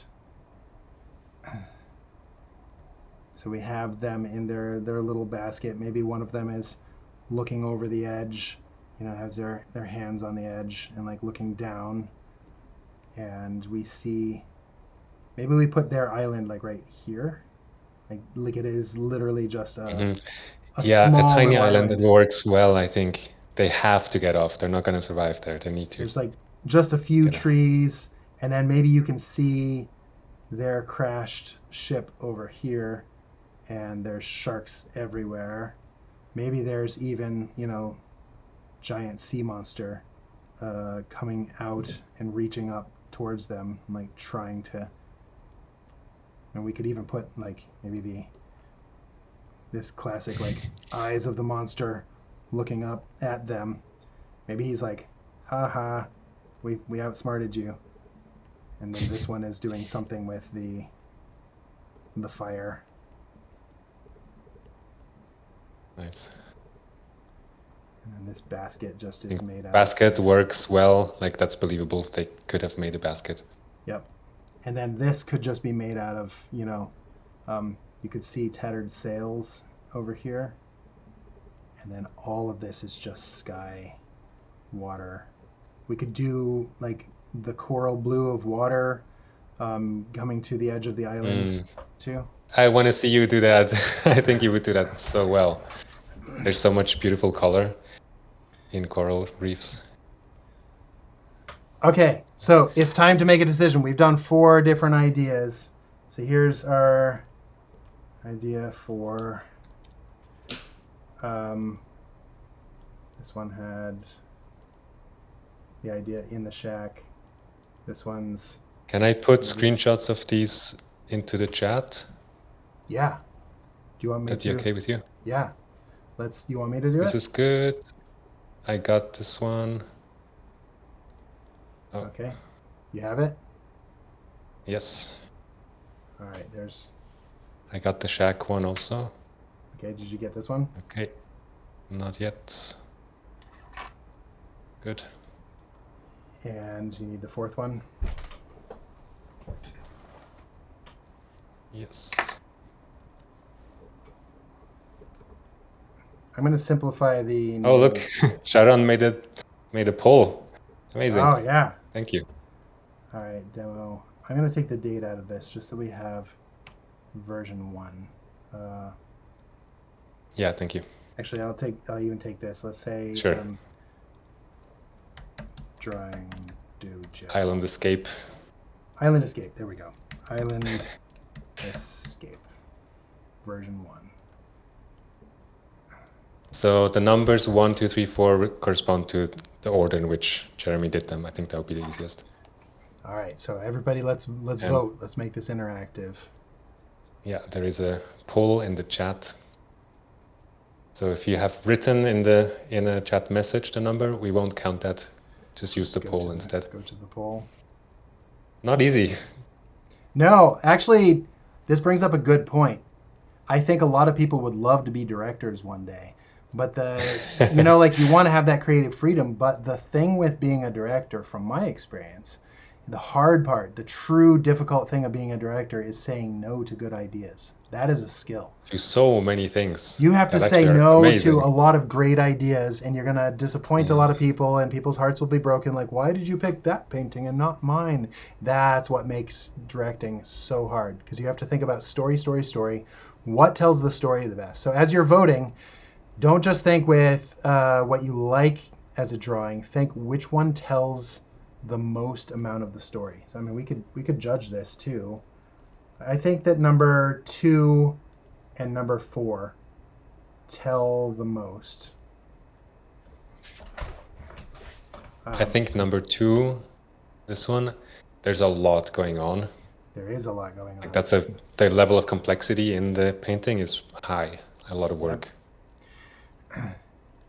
So we have them in their little basket. Maybe one of them is looking over the edge, has their hands on the edge and like looking down. And we see, maybe we put their island like right here. Like it is literally just a Yeah, a small tiny little island that island. works well, I think. They have to get off. They're not going to survive there. They need to There's like just a few get off. trees, and then maybe you can see their crashed ship over here, and there's sharks everywhere. Maybe there's even, giant sea monster coming out and reaching up towards them, like trying to. And we could even put like maybe this classic like eyes of the monster looking up at them. Maybe he's like, ha ha, we outsmarted you. And then this one is doing something with the fire. Nice. And then this basket just is made out Basket of works well. Like that's believable. They could have made a basket. Yep. And then this could just be made out of, you could see tattered sails over here. And then all of this is just sky, water. We could do like the coral blue of water coming to the edge of the island too. I want to see you do that. I think you would do that so well. There's so much beautiful color in coral reefs. Okay, so it's time to make a decision. We've done 4 different ideas. So here's our idea for this one had the idea in the shack. This one's Can I put screenshots of these into the chat? yeah. Do you want me That'd to? be okay with you? Yeah. You want me to do This it? is good. I got this one. Oh, Okay. You have it? yes. All right, I got the shack one also. okay, did you get this one? Okay. Not yet. Good. And you need the 4th one? Yes. I'm going to simplify the Oh, look. Sharon made a poll. Amazing. Oh, yeah. Thank you. All right, demo. I'm going to take the date out of this just so we have version 1. Yeah, thank you. Actually, I'll even take this. Let's say Sure. drawing dojo. Island Escape. Island Escape. There we go. Island Escape. Version 1. So the numbers 1, 2, 3, 4 correspond to the order in which Jeremy did them. I think that would be the easiest. All right, so everybody, let's vote. Let's make this interactive. Yeah, there is a poll in the chat. So if you have written in a chat message the number, we won't count that. Just use the poll instead. Go to the poll. Not easy. No, actually, this brings up a good point. I think a lot of people would love to be directors one day. But like you want to have that creative freedom. But the thing with being a director, from my experience, the hard part, the true difficult thing of being a director is saying no to good ideas. That is a skill. Do so many things. You have to that say actually are no amazing. to a lot of great ideas, and you're going to disappoint a lot of people, and people's hearts will be broken. Like, why did you pick that painting and not mine? That's what makes directing so hard, because you have to think about story. What tells the story the best? So as you're voting, don't just think with what you like as a drawing. Think which one tells the most amount of the story. So I mean, we could judge this too. I think that number 2 and number 4 tell the most. I think number 2, this one, there's a lot going on. There is a lot going on. Like the level of complexity in the painting is high. A lot of work.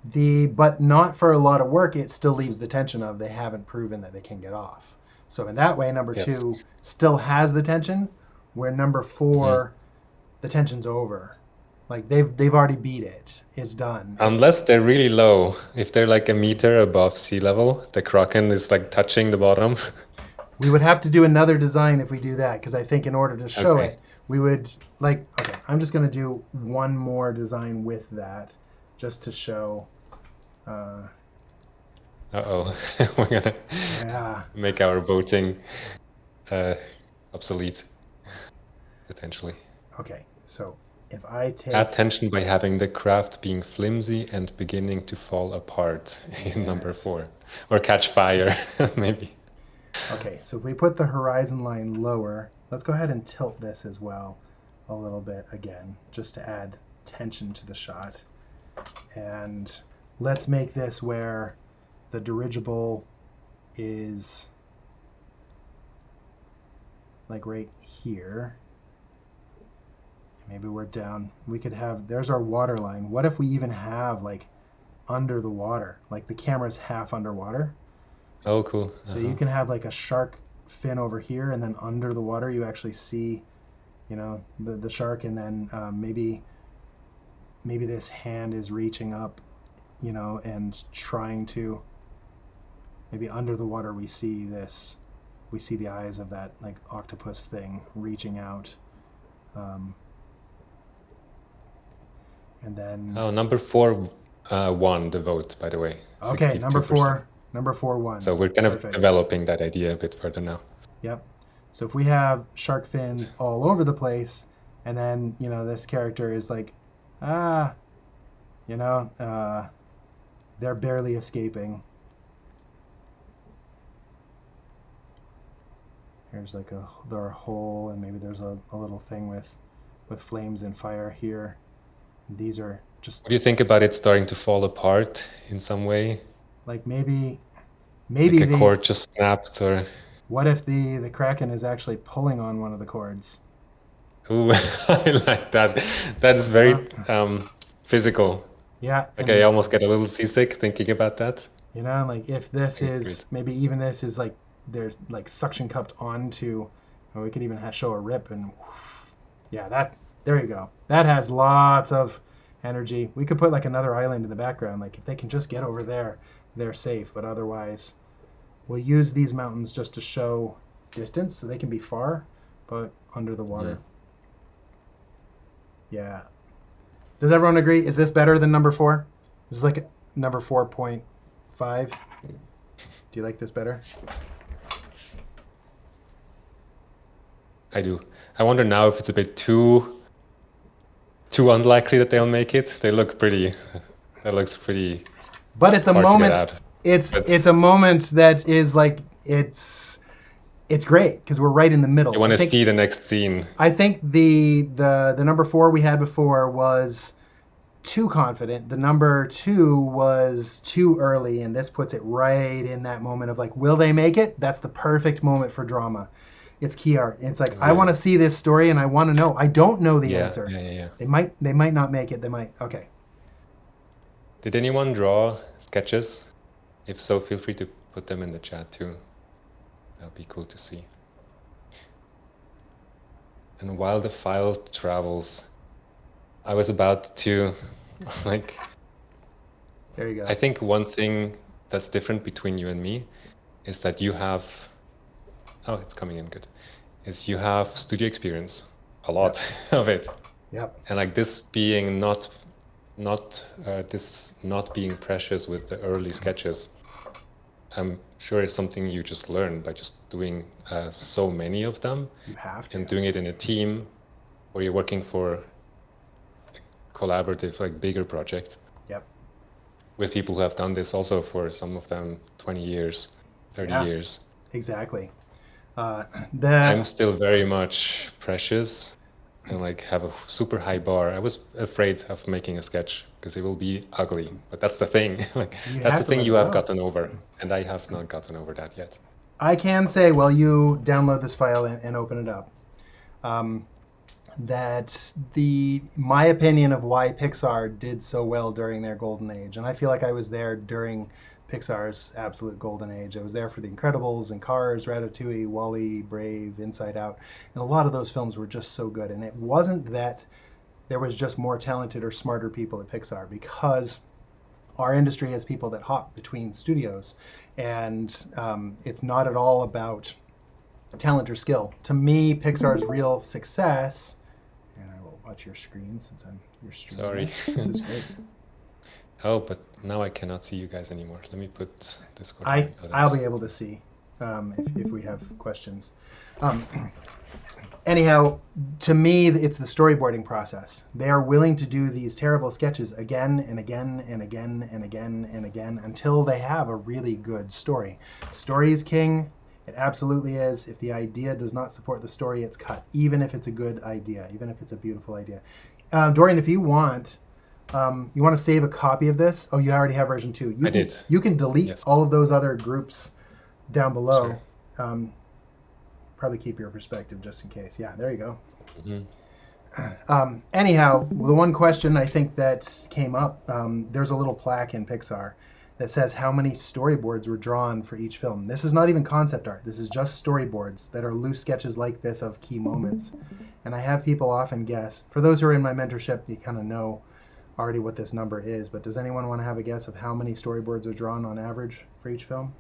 But not for a lot of work, it still leaves the tension of they haven't proven that they can get off. So in that way, number 2 still has the tension, where number 4, the tension's over. Like they've already beat it. It's done. Unless they're really low. If they're like a meter above sea level, the Kraken is like touching the bottom. We would have to do another design if we do that, because I think in order to show it, we would like, okay, I'm just going to do one more design with that just to show. Uh-oh. We're gonna Yeah. make our voting obsolete, potentially. Okay, so if I take. Add tension by having the craft being flimsy and beginning to fall apart in number Yes. 4. Or catch fire, maybe. Okay, so if we put the horizon line lower, let's go ahead and tilt this as well a little bit again, just to add tension to the shot. And let's make this where the dirigible is like right here. Maybe we're down. We could have, there's our water line. What if we even have like under the water, like the camera's half underwater? Oh, cool. So you can have like a shark fin over here, and then under the water you actually see, you know, the shark, and then maybe this hand is reaching up, you know, and trying to, maybe under the water we see this, we see the eyes of that like octopus thing reaching out. And then Oh, number 4 won the vote, by the way. okay, 62%. number four won. So we're kind of Perfect. developing that idea a bit further now. Yep. So if we have shark fins all over the place, and then, you know, this character is like, you know, they're barely escaping. Here's like a hole, and maybe there's a little thing with flames and fire here. These are just. What do you think about it starting to fall apart in some way? Like maybe Like a cord just snapped, or. What if the Kraken is actually pulling on one of the cords? Ooh, I like that. That is very physical. Yeah. Like I almost get a little seasick thinking about that. You know, like if this Okay, is great. maybe even this is like they're like suction cupped onto, or we could even show a rip, and yeah, that, there you go. That has lots of energy. We could put like another island in the background. Like if they can just get over there, they're safe. But otherwise, we'll use these mountains just to show distance, so they can be far, but under the water. Yeah. Does everyone agree? Is this better than number 4? This is like number 4.5. Do you like this better? I do. I wonder now if it's a bit too unlikely that they'll make it. They look pretty. That looks pretty. But it's a hard to get moment. out. It's a moment that is like it's great because we're right in the middle. You want to see the next scene. I think the number 4 we had before was too confident. The number 2 was too early, and this puts it right in that moment of like, will they make it? That's the perfect moment for drama. It's key art. It's like, I want to see this story, and I want to know. I don't know the answer. Yeah. They might not make it. They might. Okay. Did anyone draw sketches? If so, feel free to put them in the chat too. That'd be cool to see. And while the file travels, I was about to, like, There you go. I think one thing that's different between you and me is that you have, oh, it's coming in good, is you have studio experience, a lot of it. Yep. And like this being not being precious with the early sketches, I'm sure it's something you just learn by just doing so many of them. You have to. And doing it in a team where you're working for a collaborative, like bigger project. Yep. With people who have done this also for some of them 20 years, 30 years. Exactly. I'm still very much precious and like have a super high bar. I was afraid of making a sketch because it will be ugly, but that's the thing. Like that's the thing you have gotten over, and I have not gotten over that yet. I can say, while you download this file and open it up, that my opinion of why Pixar did so well during their golden age, and I feel like I was there during Pixar's absolute golden age. I was there for The Incredibles and Cars, Ratatouille, WALL-E, Brave, Inside Out, and a lot of those films were just so good. And it wasn't that there was just more talented or smarter people at Pixar, because our industry has people that hop between studios, and it's not at all about talent or skill. To me, Pixar's real success, and I will watch your screen since I'm your streamer. Sorry. This is great. Oh, but now I cannot see you guys anymore. Let me put Discord. I'll be able to see if we have questions. Anyhow, to me, it's the storyboarding process. They are willing to do these terrible sketches again and again and again and again and again until they have a really good story. Story is king. It absolutely is. If the idea does not support the story, it's cut, even if it's a good idea, even if it's a beautiful idea. Dorian, if you want to save a copy of this. Oh, you already have version 2. I did. You can delete all of those other groups down below. Sure. Probably keep your perspective just in case. Yeah, there you go. Mm-hmm. Anyhow, the one question I think that came up, there's a little plaque in Pixar that says how many storyboards were drawn for each film. This is not even concept art. This is just storyboards that are loose sketches like this of key moments. And I have people often guess. For those who are in my mentorship, you kind of know already what this number is, but does anyone want to have a guess of how many storyboards are drawn on average for each film?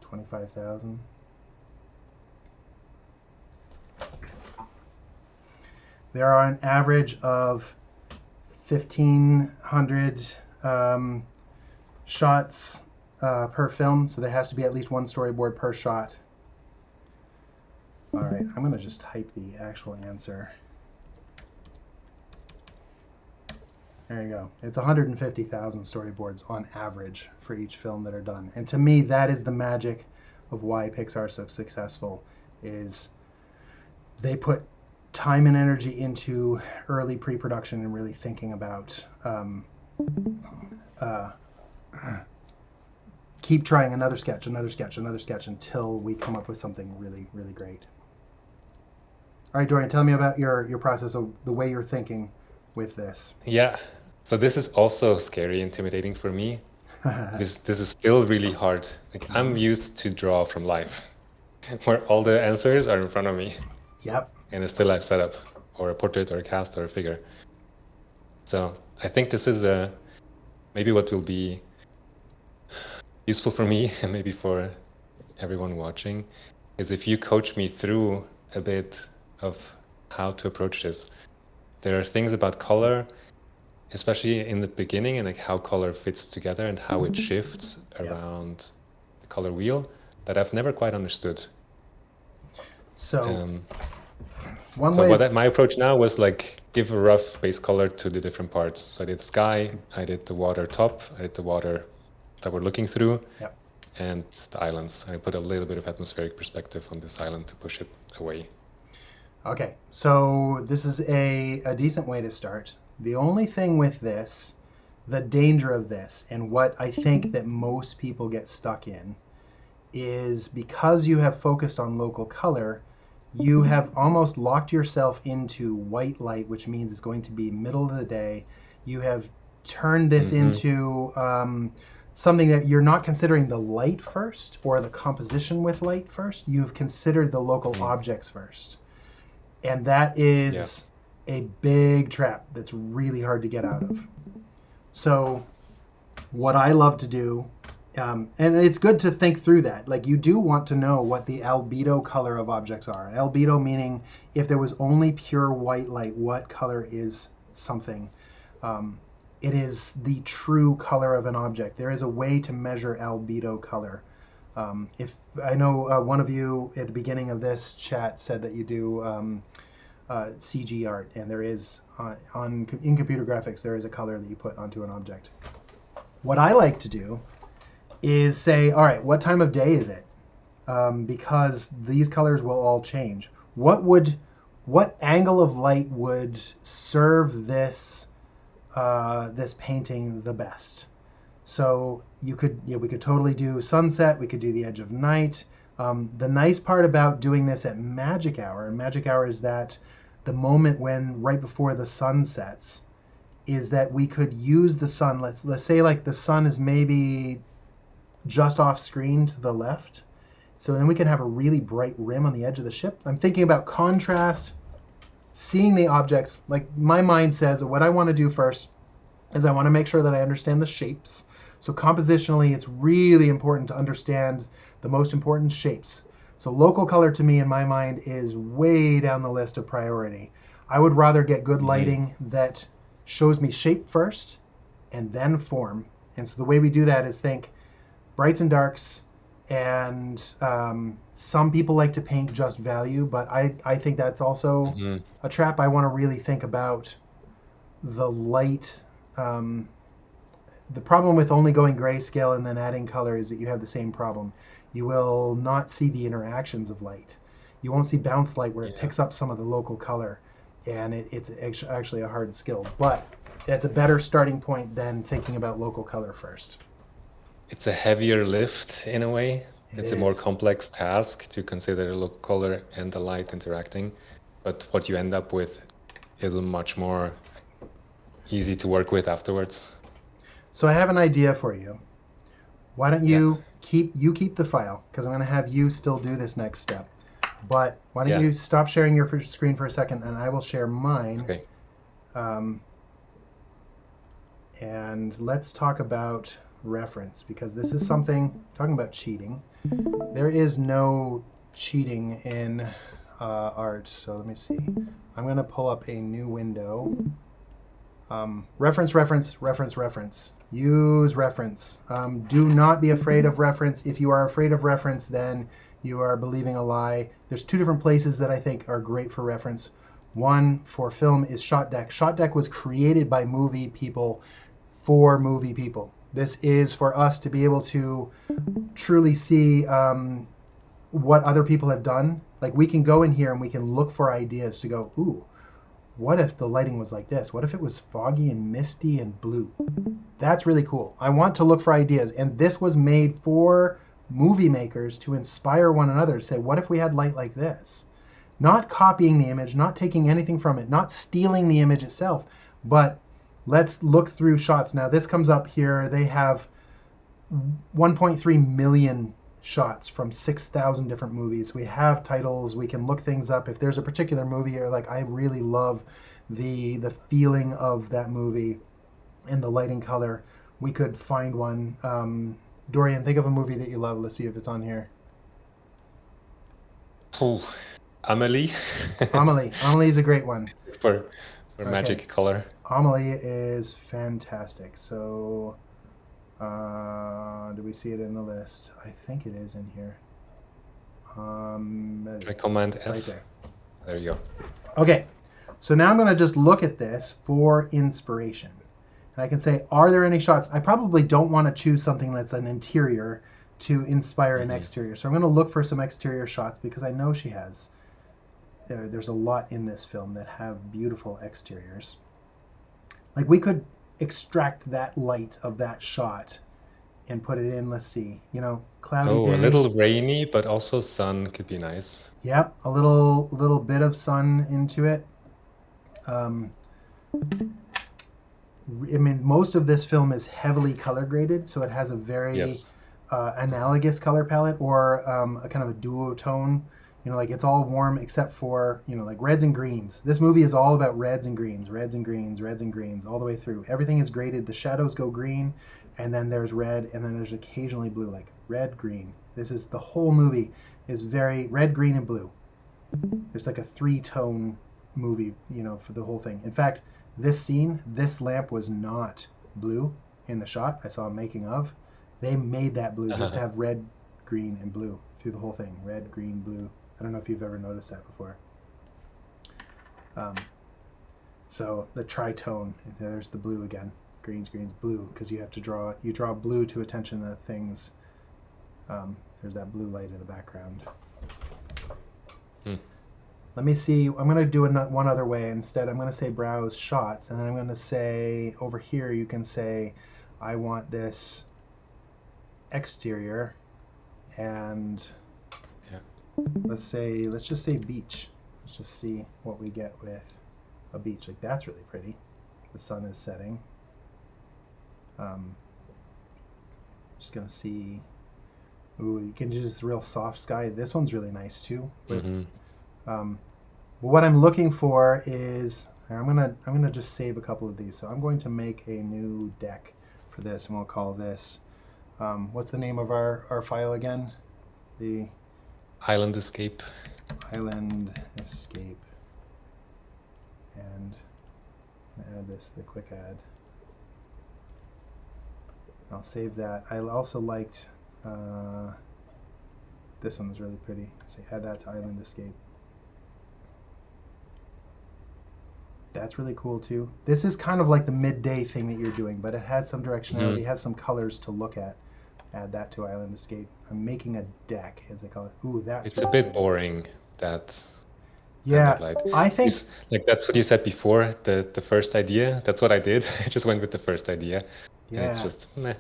25,000. There are an average of 1,500 shots per film, so there has to be at least one storyboard per shot. All right, I'm going to just type the actual answer. There you go. It's 150,000 storyboards on average for each film that are done. And to me, that is the magic of why Pixar is so successful, is they put time and energy into early pre-production and really thinking about keep trying another sketch until we come up with something really, really great. All right, Dorian, tell me about your process of the way you're thinking with this. Yeah. So this is also scary, intimidating for me. This is still really hard. Like, I'm used to draw from life, where all the answers are in front of me. Yep. And a still life setup, or a portrait, or a cast, or a figure. So I think this is maybe what will be useful for me, and maybe for everyone watching, is if you coach me through a bit of how to approach this. There are things about color, especially in the beginning, and like how color fits together and how it shifts around the color wheel, that I've never quite understood. So my approach now was like give a rough base color to the different parts. So I did sky, I did the water top, I did the water that we're looking through, and the islands. I put a little bit of atmospheric perspective on this island to push it away. Okay, so this is a decent way to start. The only thing with this, the danger of this, and what I think that most people get stuck in, is because you have focused on local color, you have almost locked yourself into white light, which means it's going to be middle of the day. You have turned this into something that you're not considering the light first or the composition with light first. You've considered the local objects first. And that is a big trap that's really hard to get out of. So what I love to do, and it's good to think through that. Like, you do want to know what the albedo color of objects are. Albedo meaning if there was only pure white light, what color is something? It is the true color of an object. There is a way to measure albedo color. If I know one of you at the beginning of this chat said that you do CG art, and there is in computer graphics there is a color that you put onto an object. What I like to do is say, all right, what time of day is it? Because these colors will all change. What angle of light would serve this this painting the best? So we could totally do sunset. We could do the edge of night. The nice part about doing this at magic hour, and magic hour is that the moment when right before the sun sets, is that we could use the sun. Let's say like the sun is maybe just off screen to the left. So then we can have a really bright rim on the edge of the ship. I'm thinking about contrast, seeing the objects. Like, my mind says what I want to do first is I want to make sure that I understand the shapes. So compositionally, it's really important to understand the most important shapes. So local color to me in my mind is way down the list of priority. I would rather get good lighting that shows me shape first and then form. And so the way we do that is think brights and darks, and some people like to paint just value, but I think that's also a trap. I want to really think about the light. The problem with only going grayscale and then adding color is that you have the same problem. You will not see the interactions of light. You won't see bounce light where it picks up some of the local color, and it's actually a hard skill. But it's a better starting point than thinking about local color first. It's a heavier lift in a way. It's a more is. complex task to consider local color and the light interacting. But what you end up with is much more easy to work with afterwards. So I have an idea for you. Why don't you keep the file, because I'm going to have you still do this next step. But why don't you stop sharing your screen for a second, and I will share mine. Okay. And let's talk about reference, because this is something, talking about cheating. There is no cheating in art. So let me see. I'm going to pull up a new window. Reference. Use reference. Do not be afraid of reference. If you are afraid of reference, then you are believing a lie. There's two different places that I think are great for reference. One for film is Shot Deck. Shot Deck was created by movie people for movie people. This is for us to be able to truly see what other people have done. Like, we can go in here and we can look for ideas to go, ooh, what if the lighting was like this? What if it was foggy and misty and blue? That's really cool. I want to look for ideas. And this was made for movie makers to inspire one another to say, what if we had light like this? Not copying the image, not taking anything from it, not stealing the image itself, but let's look through shots. Now this comes up here. They have 1.3 million shots from 6,000 different movies. We have titles. We can look things up. If there's a particular movie, or like, I really love the feeling of that movie and the lighting color, we could find one. Dorian, think of a movie that you love. Let's see if it's on here. Oh, Amelie. Amelie is a great one. for magic color. Amelie is fantastic. So, do we see it in the list? I think it is in here. Try Command F. Right there. There you go. Okay, so now I'm going to just look at this for inspiration. And I can say, are there any shots? I probably don't want to choose something that's an interior to inspire an exterior. So I'm going to look for some exterior shots, because I know she has. There's a lot in this film that have beautiful exteriors. Like, we could extract that light of that shot and put it in, let's see, cloudy day. A little rainy, but also sun could be nice. Yep, a little bit of sun into it. Most of this film is heavily color graded, so it has a very analogous color palette, or a kind of a duotone. Like, it's all warm except for, like reds and greens. This movie is all about reds and greens, all the way through. Everything is graded. The shadows go green, and then there's red, and then there's occasionally blue, like red, green. The whole movie is very red, green, and blue. There's like a 3-tone movie, for the whole thing. In fact, this scene, this lamp was not blue in the shot. I saw a making of. They made that blue just to have red, green, and blue through the whole thing. Red, green, blue. I don't know if you've ever noticed that before. So the tritone, there's the blue again. Greens, blue, because you have to draw blue to attention to things. There's that blue light in the background. Let me see. I'm going to do it one other way. Instead, I'm going to say browse shots, and then I'm going to say over here, you can say, I want this exterior, and let's just say beach. Let's just see what we get with a beach. Like, that's really pretty. The sun is setting. Just gonna see. Ooh, you can do this real soft sky. This one's really nice too. But what I'm looking for is, I'm gonna just save a couple of these. So I'm going to make a new deck for for this, and we'll call this, what's the name of our file again? The Island Escape. Island Escape. And add this, the quick add. I'll save that. I also liked, this one was really pretty. So add that to Island Escape. That's really cool too. This is kind of like the midday thing that you're doing, but it has some directionality, has some colors to look at. Add that to Island Escape. I'm making a deck, as they call it. Ooh, that's It's a bit boring, that yeah. light. I think Like that's what you said before, the first idea. That's what I did. I just went with the first idea. And it's just meh.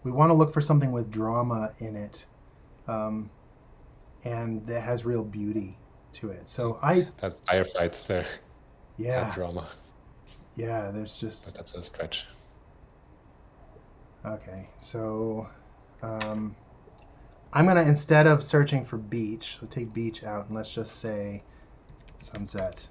We want to look for something with drama in it, and that has real beauty to it. So that firefight there. Yeah. Had drama. Yeah, there's just... But that's a stretch. Okay, so I'm going to, instead of searching for beach, we'll take beach out and let's just say sunset.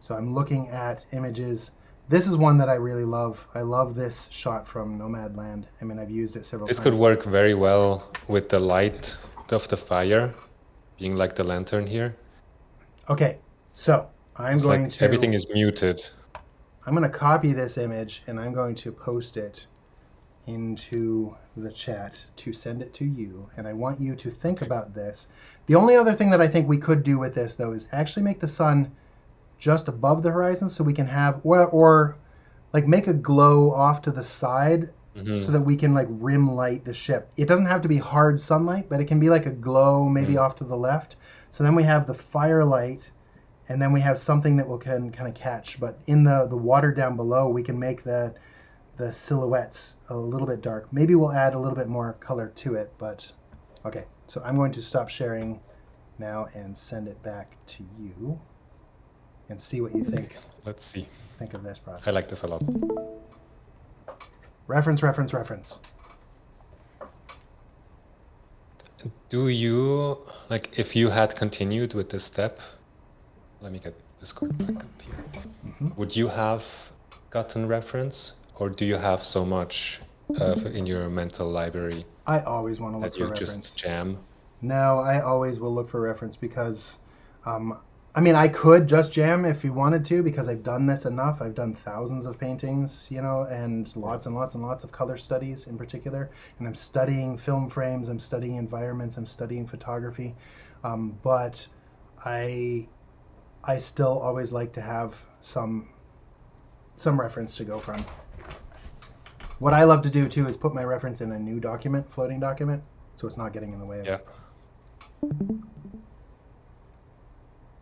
So I'm looking at images. This is one that I really love. I love this shot from Nomadland. I mean, I've used it several times. This could work very well with the light of the fire being like the lantern here. Okay, so I'm going to... Everything is muted. I'm going to copy this image and I'm going to post it into the chat to send it to you. And I want you to think about this. The only other thing that I think we could do with this, though, is actually make the sun just above the horizon so we can have, or like make a glow off to the side so that we can like rim light the ship. It doesn't have to be hard sunlight, but it can be like a glow maybe off to the left. So then we have the firelight, and then we have something that can kind of catch. But in the water down below, we can make the silhouettes a little bit dark. Maybe we'll add a little bit more color to it, but okay. So I'm going to stop sharing now and send it back to you and see what you think. Let's see. Think of this process. I like this a lot. Reference, reference, reference. Do you, like, if you had continued with this step, let me get this card back up here. Would you have gotten reference, or do you have so much in your mental library I always want to look that for you reference. just jam? No, I always will look for reference because, I mean, I could just jam if you wanted to because I've done this enough. I've done thousands of paintings, you know, and lots and lots and lots of color studies in particular. And I'm studying film frames, I'm studying environments, I'm studying photography. But I still always like to have some reference to go from. What I love to do too is put my reference in a new document, floating document, so it's not getting in the way of it.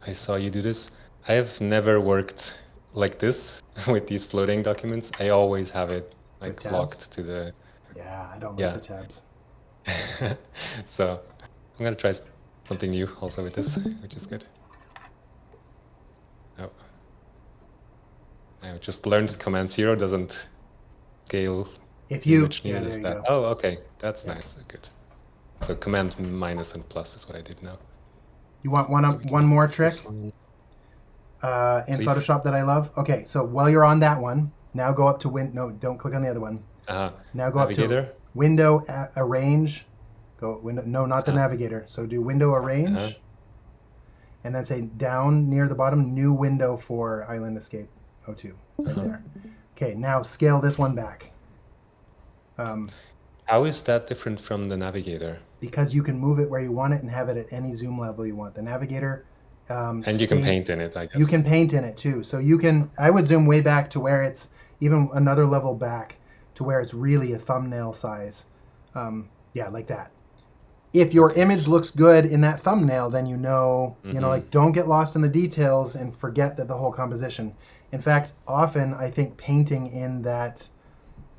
I saw you do this. I have never worked like this with these floating documents. I always have it like locked to the... Yeah, I don't like the tabs. So I'm gonna try something new also with this, which is good. Oh. I just learned that Command 0 doesn't scale if you image near this. Oh, okay, that's nice. Good. So Command minus and plus is what I did now. You want one more trick in Photoshop that I love? Okay, so while you're on that one, now go up to no, don't click on the other one. Now go Navigator? up to Window, Arrange. Go window. No, not the Navigator. So do Window, Arrange, and then say down near the bottom, New Window for Island Escape 02. Right there. Okay, now scale this one back. How is that different from the Navigator? Because you can move it where you want it and have it at any zoom level you want. The Navigator and you can paint in it, I guess. You can paint in it too. So you can, I would zoom way back to where it's even another level back to where it's really a thumbnail size. Yeah, like that. If your image looks good in that thumbnail, then you know, like don't get lost in the details and forget that the whole composition. In fact, often I think painting in that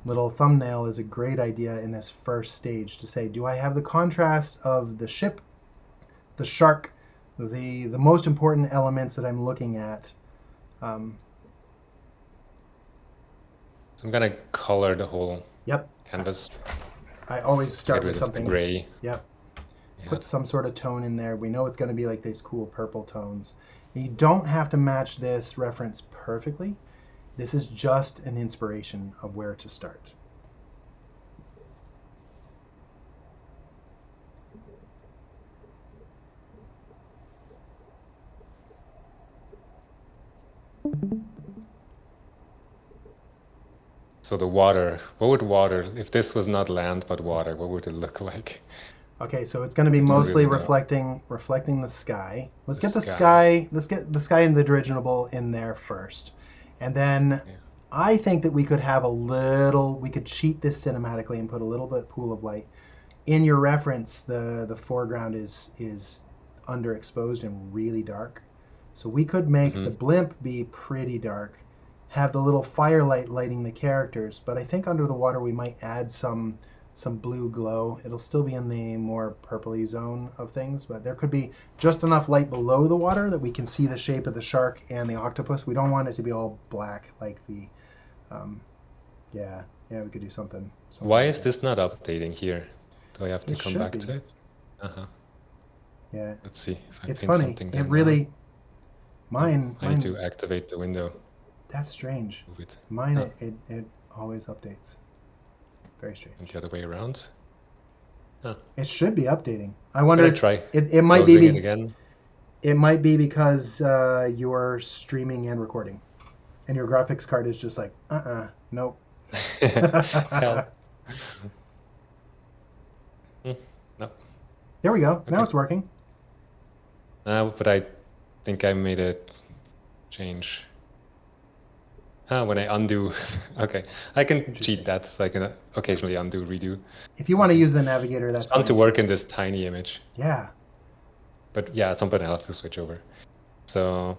little thumbnail is a great idea in this first stage to say, do I have the contrast of the ship, the shark, the most important elements that I'm looking at. So I'm gonna color the whole canvas. I always start with something gray. Yep. put some sort of tone in there. We know it's going to be like these cool purple tones. You don't have to match this reference perfectly. This is just an inspiration of where to start. So the water, what would water, if this was not land but water, what would it look like? Okay, so it's going to be Do you mostly really know? reflecting the sky. Let's The get the sky. sky. Let's get the sky and the dirigible in there first, and then Yeah. I think that we could have a little. We could cheat this cinematically and put a little bit pool of light in your reference. The foreground is underexposed and really dark, so we could make the Hmm. blimp be pretty dark, have the little firelight lighting the characters. But I think under the water we might add some blue glow. It'll still be in the more purpley zone of things, but there could be just enough light below the water that we can see the shape of the shark and the octopus. We don't want it to be all black like the, um, yeah, we could do something Why like is that. this not updating here? Do I have to It come should back be. to it? Uh-huh. Yeah, Let's see if I it's pin funny. something It there now. really, Oh, mine, I need mine. to activate the window. That's strange. Move it. Mine, Oh, it always updates. Very and strange. the other way around. Oh, It should be updating. I can wonder. I try It might closing it be. again? It might be because you're streaming and recording, and your graphics card is just like, nope. Hell. Hmm, no. There we go. Now Okay. it's working. But I think I made a change. When I undo. Okay. I can Interesting. cheat that, so I can occasionally undo, redo If you want to something. use the navigator, It's that's fun fine to too. work in this tiny image. Yeah. But yeah, at some point I'll have to switch over. So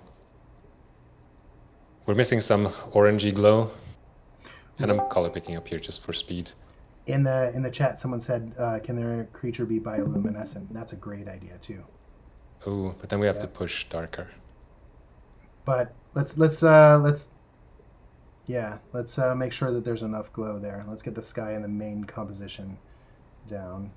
we're missing some orangey glow. And I'm color picking up here just for speed. In the chat, someone said, "Can their creature be bioluminescent?" That's a great idea too. Oh, but then we have Yeah. to push darker. But let's make sure that there's enough glow there. Let's get the sky and the main composition down.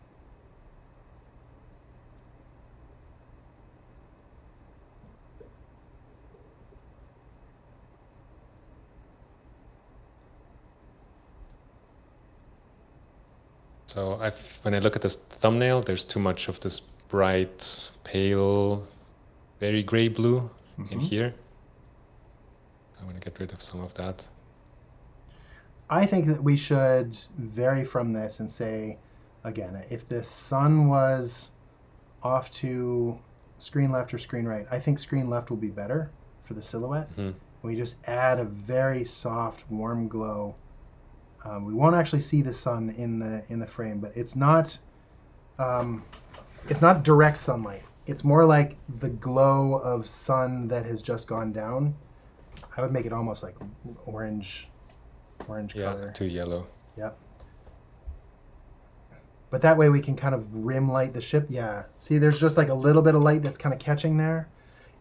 So when I look at this thumbnail, there's too much of this bright, pale, very gray blue in here. So I want to get rid of some of that. I think that we should vary from this and say, again, if the sun was off to screen left or screen right, I think screen left will be better for the silhouette. We just add a very soft, warm glow. We won't actually see the sun in the frame, but it's not direct sunlight. It's more like the glow of sun that has just gone down. I would make it almost like orange Yeah, color. too yellow. Yep. But that way we can kind of rim light the ship. Yeah. See, there's just like a little bit of light that's kind of catching there.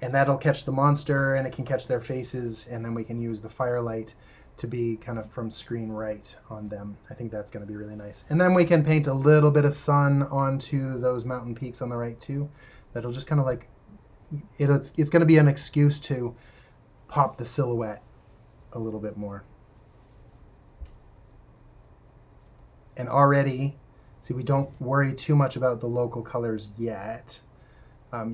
And that'll catch the monster and it can catch their faces. And then we can use the firelight to be kind of from screen right on them. I think that's going to be really nice. And then we can paint a little bit of sun onto those mountain peaks on the right too. That'll just kind of like, it's going to be an excuse to pop the silhouette a little bit more. And already, see, we don't worry too much about the local colors yet.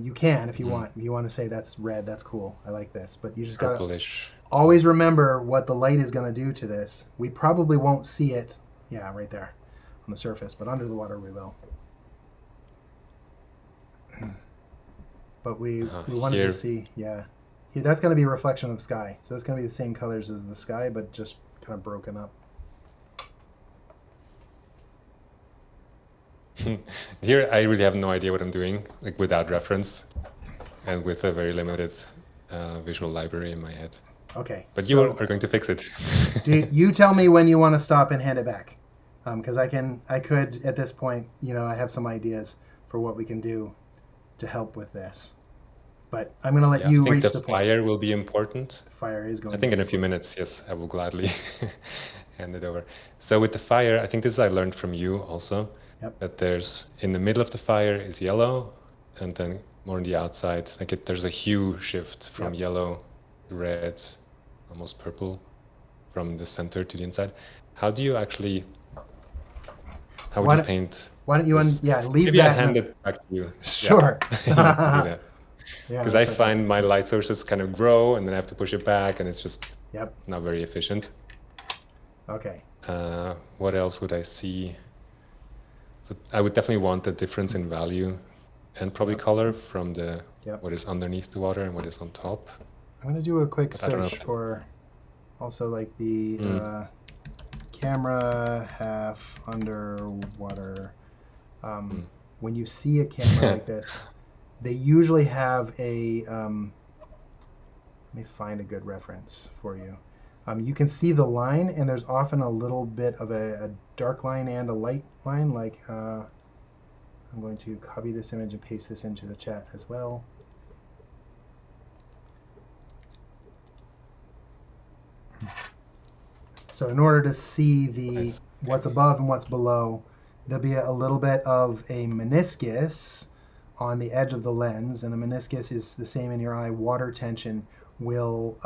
You can if you want. If you want to say that's red, that's cool. I like this. But you just got to Purplish. always remember what the light is going to do to this. We probably won't see it, right there on the surface, but under the water we will. But we wanted here. to see, that's going to be a reflection of the sky. So it's going to be the same colors as the sky, but just kind of broken up. Here, I really have no idea what I'm doing, like without reference, and with a very limited visual library in my head. Okay. But you are going to fix it. Dude, you tell me when you want to stop and hand it back, because I could at this point, I have some ideas for what we can do to help with this. But I'm going to let you I think reach the the point. fire will be important. The fire is going. I think in a few minutes, yes, I will gladly hand it over. So with the fire, I think this I learned from you also. Yep. that there's in the middle of the fire is yellow, and then more on the outside, there's a hue shift from Yep. yellow to red, almost purple, from the center to the inside. How do you actually, how would Why you don't, paint why don't you, this? leave Maybe I that hand it back to you. Yeah, Sure. you can do Yeah, that. Because I that's okay. find my light sources kind of grow, and then I have to push it back, and it's just Yep. not very efficient. Okay. What else would I see? So I would definitely want a difference in value and probably Yep. color from Yep. what is underneath the water and what is on top. I'm going to do a quick But I don't know search if for also like the camera half underwater. When you see a camera like this, they usually have a. Let me find a good reference for you. You can see the line, and there's often a little bit of a dark line and a light line. Like, I'm going to copy this image and paste this into the chat as well. So in order to see the what's above and what's below, there'll be a little bit of a meniscus on the edge of the lens, and a meniscus is the same in your eye. Water tension will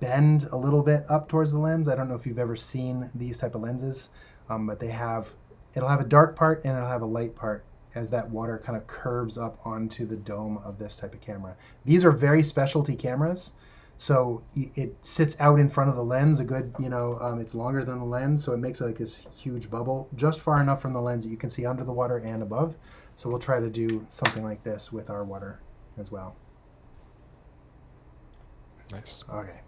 bend a little bit up towards the lens. I don't know if you've ever seen these type of lenses, but it'll have a dark part and it'll have a light part as that water kind of curves up onto the dome of this type of camera. These are very specialty cameras. So it sits out in front of the lens a good, it's longer than the lens, so it makes like this huge bubble just far enough from the lens that you can see under the water and above. So we'll try to do something like this with our water as well. Nice. Okay.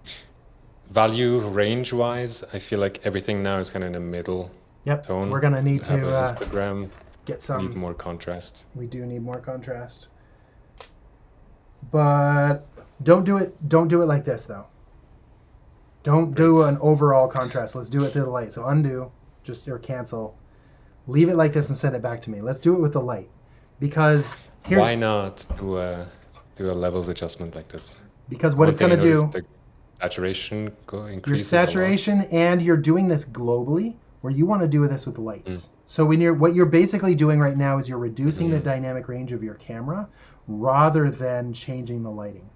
Value range-wise, I feel like everything now is kind of in the middle tone. We're going to need have to a histogram. get some. Need more contrast. We do need more contrast. But don't do it like this though. Don't do an overall contrast. Let's do it through the light. So undo, or cancel. Leave it like this and send it back to me. Let's do it with the light. Because why not do a levels adjustment like this? Because what it's going to do, the saturation increases. Your saturation, and you're doing this globally, where you want to do this with the lights. So what you're basically doing right now is you're reducing the dynamic range of your camera rather than changing the lighting.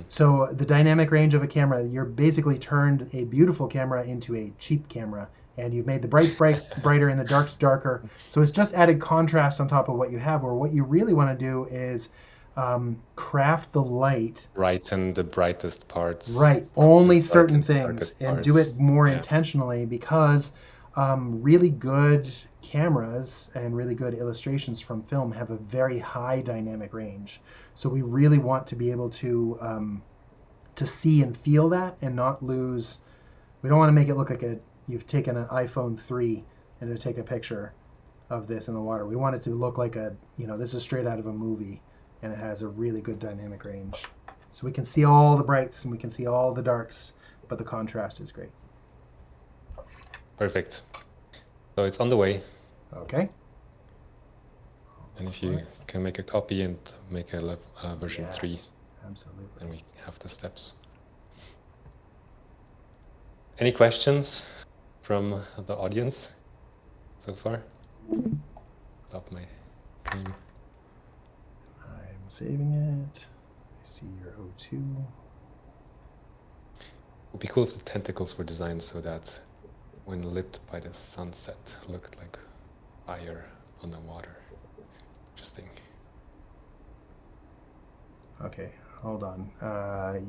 So the dynamic range of a camera, you're basically turned a beautiful camera into a cheap camera, and you've made the brights brighter and the darks darker. So it's just added contrast on top of what you have, or what you really want to do is craft the light. Brighten the brightest parts. Right, only certain things, and do it more intentionally, because really good cameras and really good illustrations from film have a very high dynamic range. So we really want to be able to see and feel that and not lose. We don't want to make it look like you've taken an iPhone 3 and to take a picture of this in the water. We want it to look like this is straight out of a movie, and it has a really good dynamic range. So we can see all the brights and we can see all the darks, but the contrast is great. Perfect. So it's on the way. Okay. And if you can make a copy and make a version 3, absolutely. Then we have the steps. Any questions from the audience so far? Stop my screen. I'm saving it. I see your O2. It would be cool if the tentacles were designed so that when lit by the sunset looked like fire on the water. Interesting. Okay, hold on.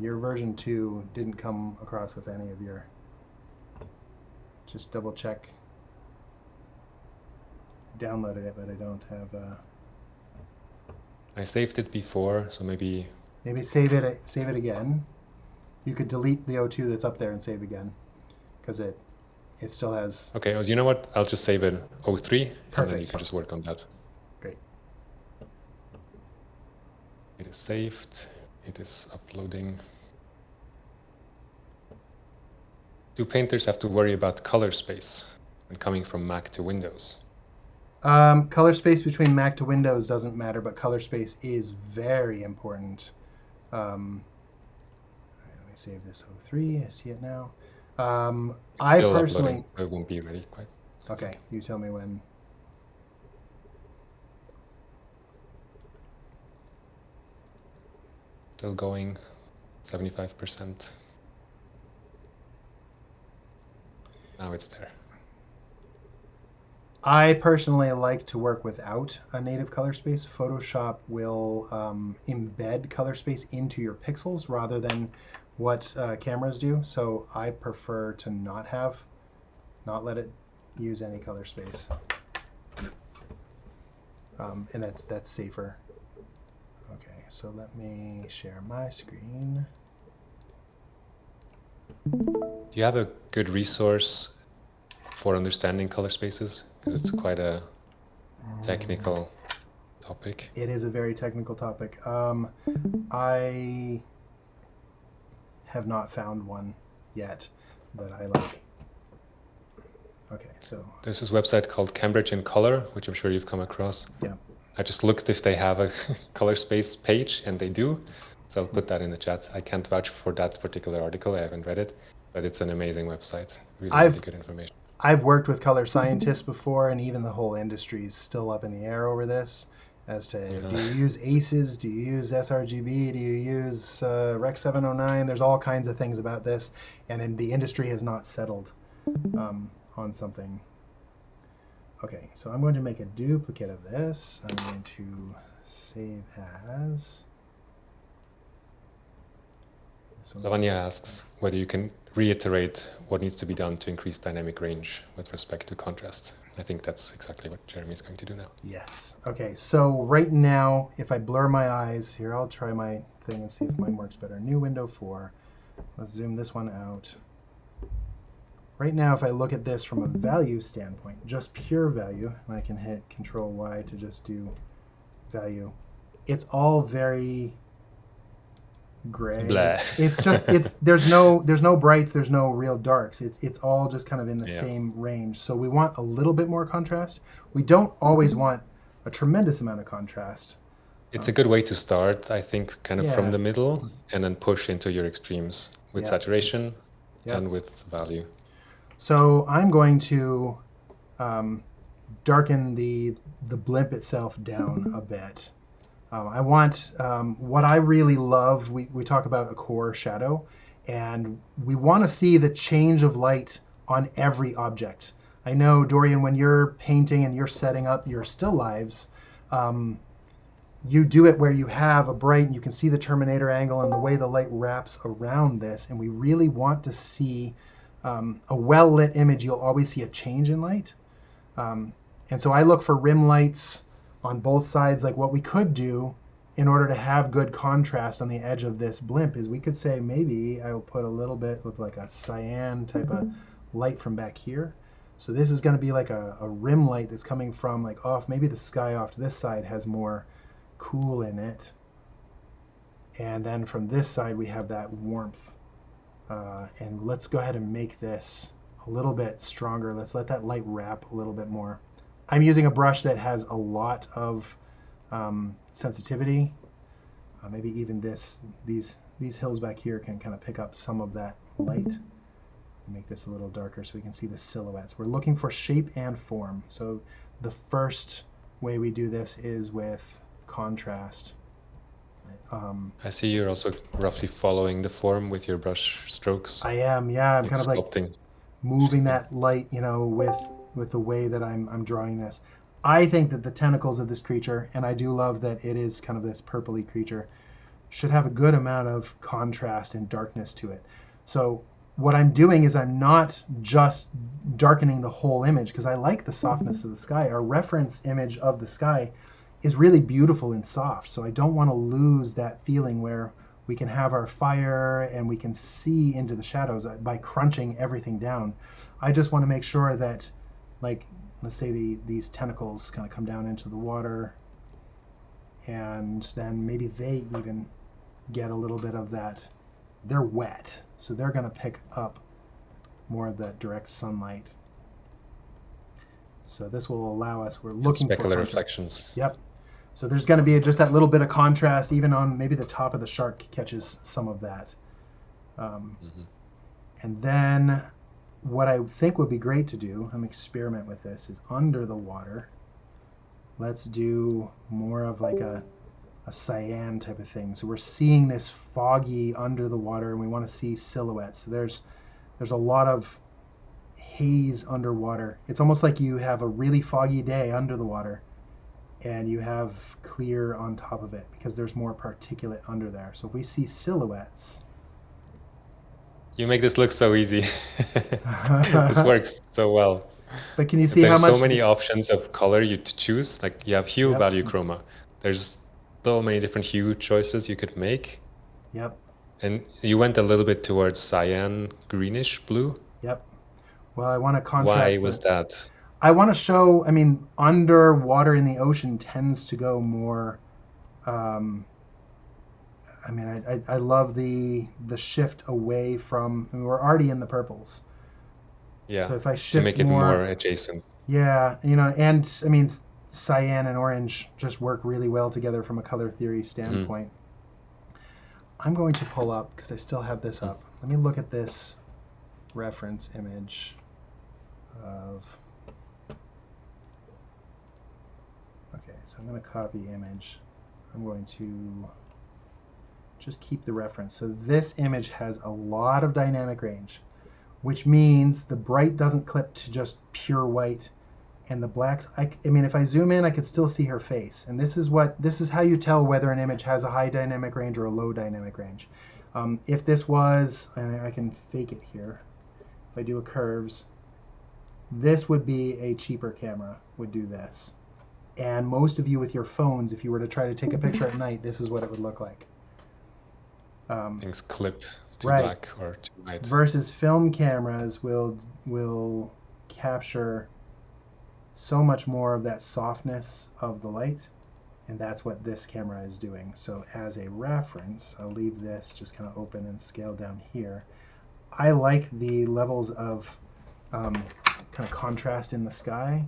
Your version 2 didn't come across with any of your... Just double check. Downloaded it, but I don't have... I saved it before, so maybe... Maybe save it again. You could delete the O2 that's up there and save again, because it still has... Okay, well, you know what? I'll just save it 03, Perfect. And then you can just work on that. Great. It is saved. It is uploading. Do painters have to worry about color space when coming from Mac to Windows? Color space between Mac to Windows doesn't matter, but color space is very important. Let me save this 03. I see it now. I personally... It won't be ready quite. Okay, you tell me when. Still going 75%. Now it's there. I personally like to work without a native color space. Photoshop will embed color space into your pixels rather than what cameras do. So I prefer to not let it use any color space. And that's safer. Okay, so let me share my screen. Do you have a good resource for understanding color spaces? Because it's quite a technical topic. It is a very technical topic. I have not found one yet that I like. Okay, so there's this website called Cambridge in Color, which I'm sure you've come across. Yeah. I just looked if they have a color space page, and they do. So I'll put that in the chat. I can't vouch for that particular article. I haven't read it, but it's an amazing website. Really good information. I've worked with color scientists before, and even the whole industry is still up in the air over this as to do you use ACEs, do you use sRGB, do you use Rec 709? There's all kinds of things about this, and the industry has not settled on something. Okay, so I'm going to make a duplicate of this. I'm going to save as. Lavanya asks whether you can reiterate what needs to be done to increase dynamic range with respect to contrast. I think that's exactly what Jeremy is going to do now. Yes. Okay, so right now, if I blur my eyes, here I'll try my thing and see if mine works better. New window 4. Let's zoom this one out. Right now, if I look at this from a value standpoint, just pure value, and I can hit Control Y to just do value, it's all very gray. Blah. It's just there's no brights, there's no real darks. It's all just kind of in the same range. So we want a little bit more contrast. We don't always want a tremendous amount of contrast. It's a good way to start, I think, kind of from the middle, and then push into your extremes with saturation and with value. So I'm going to darken the blimp itself down a bit. I want, what I really love, we talk about a core shadow, and we want to see the change of light on every object. I know, Dorian, when you're painting and you're setting up your still lives, you do it where you have a bright, and you can see the terminator angle and the way the light wraps around this, and we really want to see a well-lit image. You'll always see a change in light. And so I look for rim lights on both sides. Like what we could do in order to have good contrast on the edge of this blimp is we could say maybe I will put a little bit of like a cyan type of light from back here. So this is going to be like a rim light that's coming from like off, maybe the sky off to this side has more cool in it. And then from this side we have that warmth. And let's go ahead and make this a little bit stronger. Let's let that light wrap a little bit more. I'm using a brush that has a lot of sensitivity. Maybe even these hills back here can kind of pick up some of that light. Make this a little darker so we can see the silhouettes. We're looking for shape and form. So the first way we do this is with contrast. I see you're also roughly following the form with your brush strokes. I am, yeah. I'm kind of like moving that light, with the way that I'm drawing this. I think that the tentacles of this creature, and I do love that it is kind of this purpley creature, should have a good amount of contrast and darkness to it. So what I'm doing is I'm not just darkening the whole image because I like the softness of the sky. Our reference image of the sky is really beautiful and soft. So I don't want to lose that feeling where we can have our fire and we can see into the shadows by crunching everything down. I just want to make sure that, like, let's say these tentacles kind of come down into the water, and then maybe they even get a little bit of that. They're wet, so they're going to pick up more of that direct sunlight. So this will allow us, we're looking for specular reflections. Yep. So there's going to be just that little bit of contrast, even on maybe the top of the shark catches some of that. And then what I think would be great to do, I'm experiment with this, is under the water. Let's do more of like a a cyan type of thing. So we're seeing this foggy under the water, and we want to see silhouettes. So there's a lot of haze underwater. It's almost like you have a really foggy day under the water, and you have clear on top of it because there's more particulate under there. So if we see silhouettes. You make this look so easy. This works so well. But can you see There's how much? so many options of color you to choose. Like you have hue, Yep. value, chroma. There's so many different hue choices you could make. Yep. And you went a little bit towards cyan, greenish blue. Yep. Well, I want to contrast. Why was that? I want to show, I mean, underwater in the ocean tends to go more, I mean, I love the shift away from, I mean, we're already in the purples. Yeah, So if I to shift make it more adjacent. yeah, you know, and I mean, cyan and orange just work really well together from a color theory standpoint. I'm going to pull up, because I still have this up. Let me look at this reference image of, okay, so I'm going to copy image. I'm going to just keep the reference. So this image has a lot of dynamic range, which means the bright doesn't clip to just pure white, and the blacks, I mean, if I zoom in, I could still see her face. And this is how you tell whether an image has a high dynamic range or a low dynamic range. If this was, and I can fake it here, if I do a curves, this would be a cheaper camera, would do this. And most of you with your phones, if you were to try to take a picture at night, this is what it would look like. Things clip to Right. black or to white. Versus film cameras will capture so much more of that softness of the light, and that's what this camera is doing. So as a reference, I'll leave this just kind of open and scale down here. I like the levels of kind of contrast in the sky.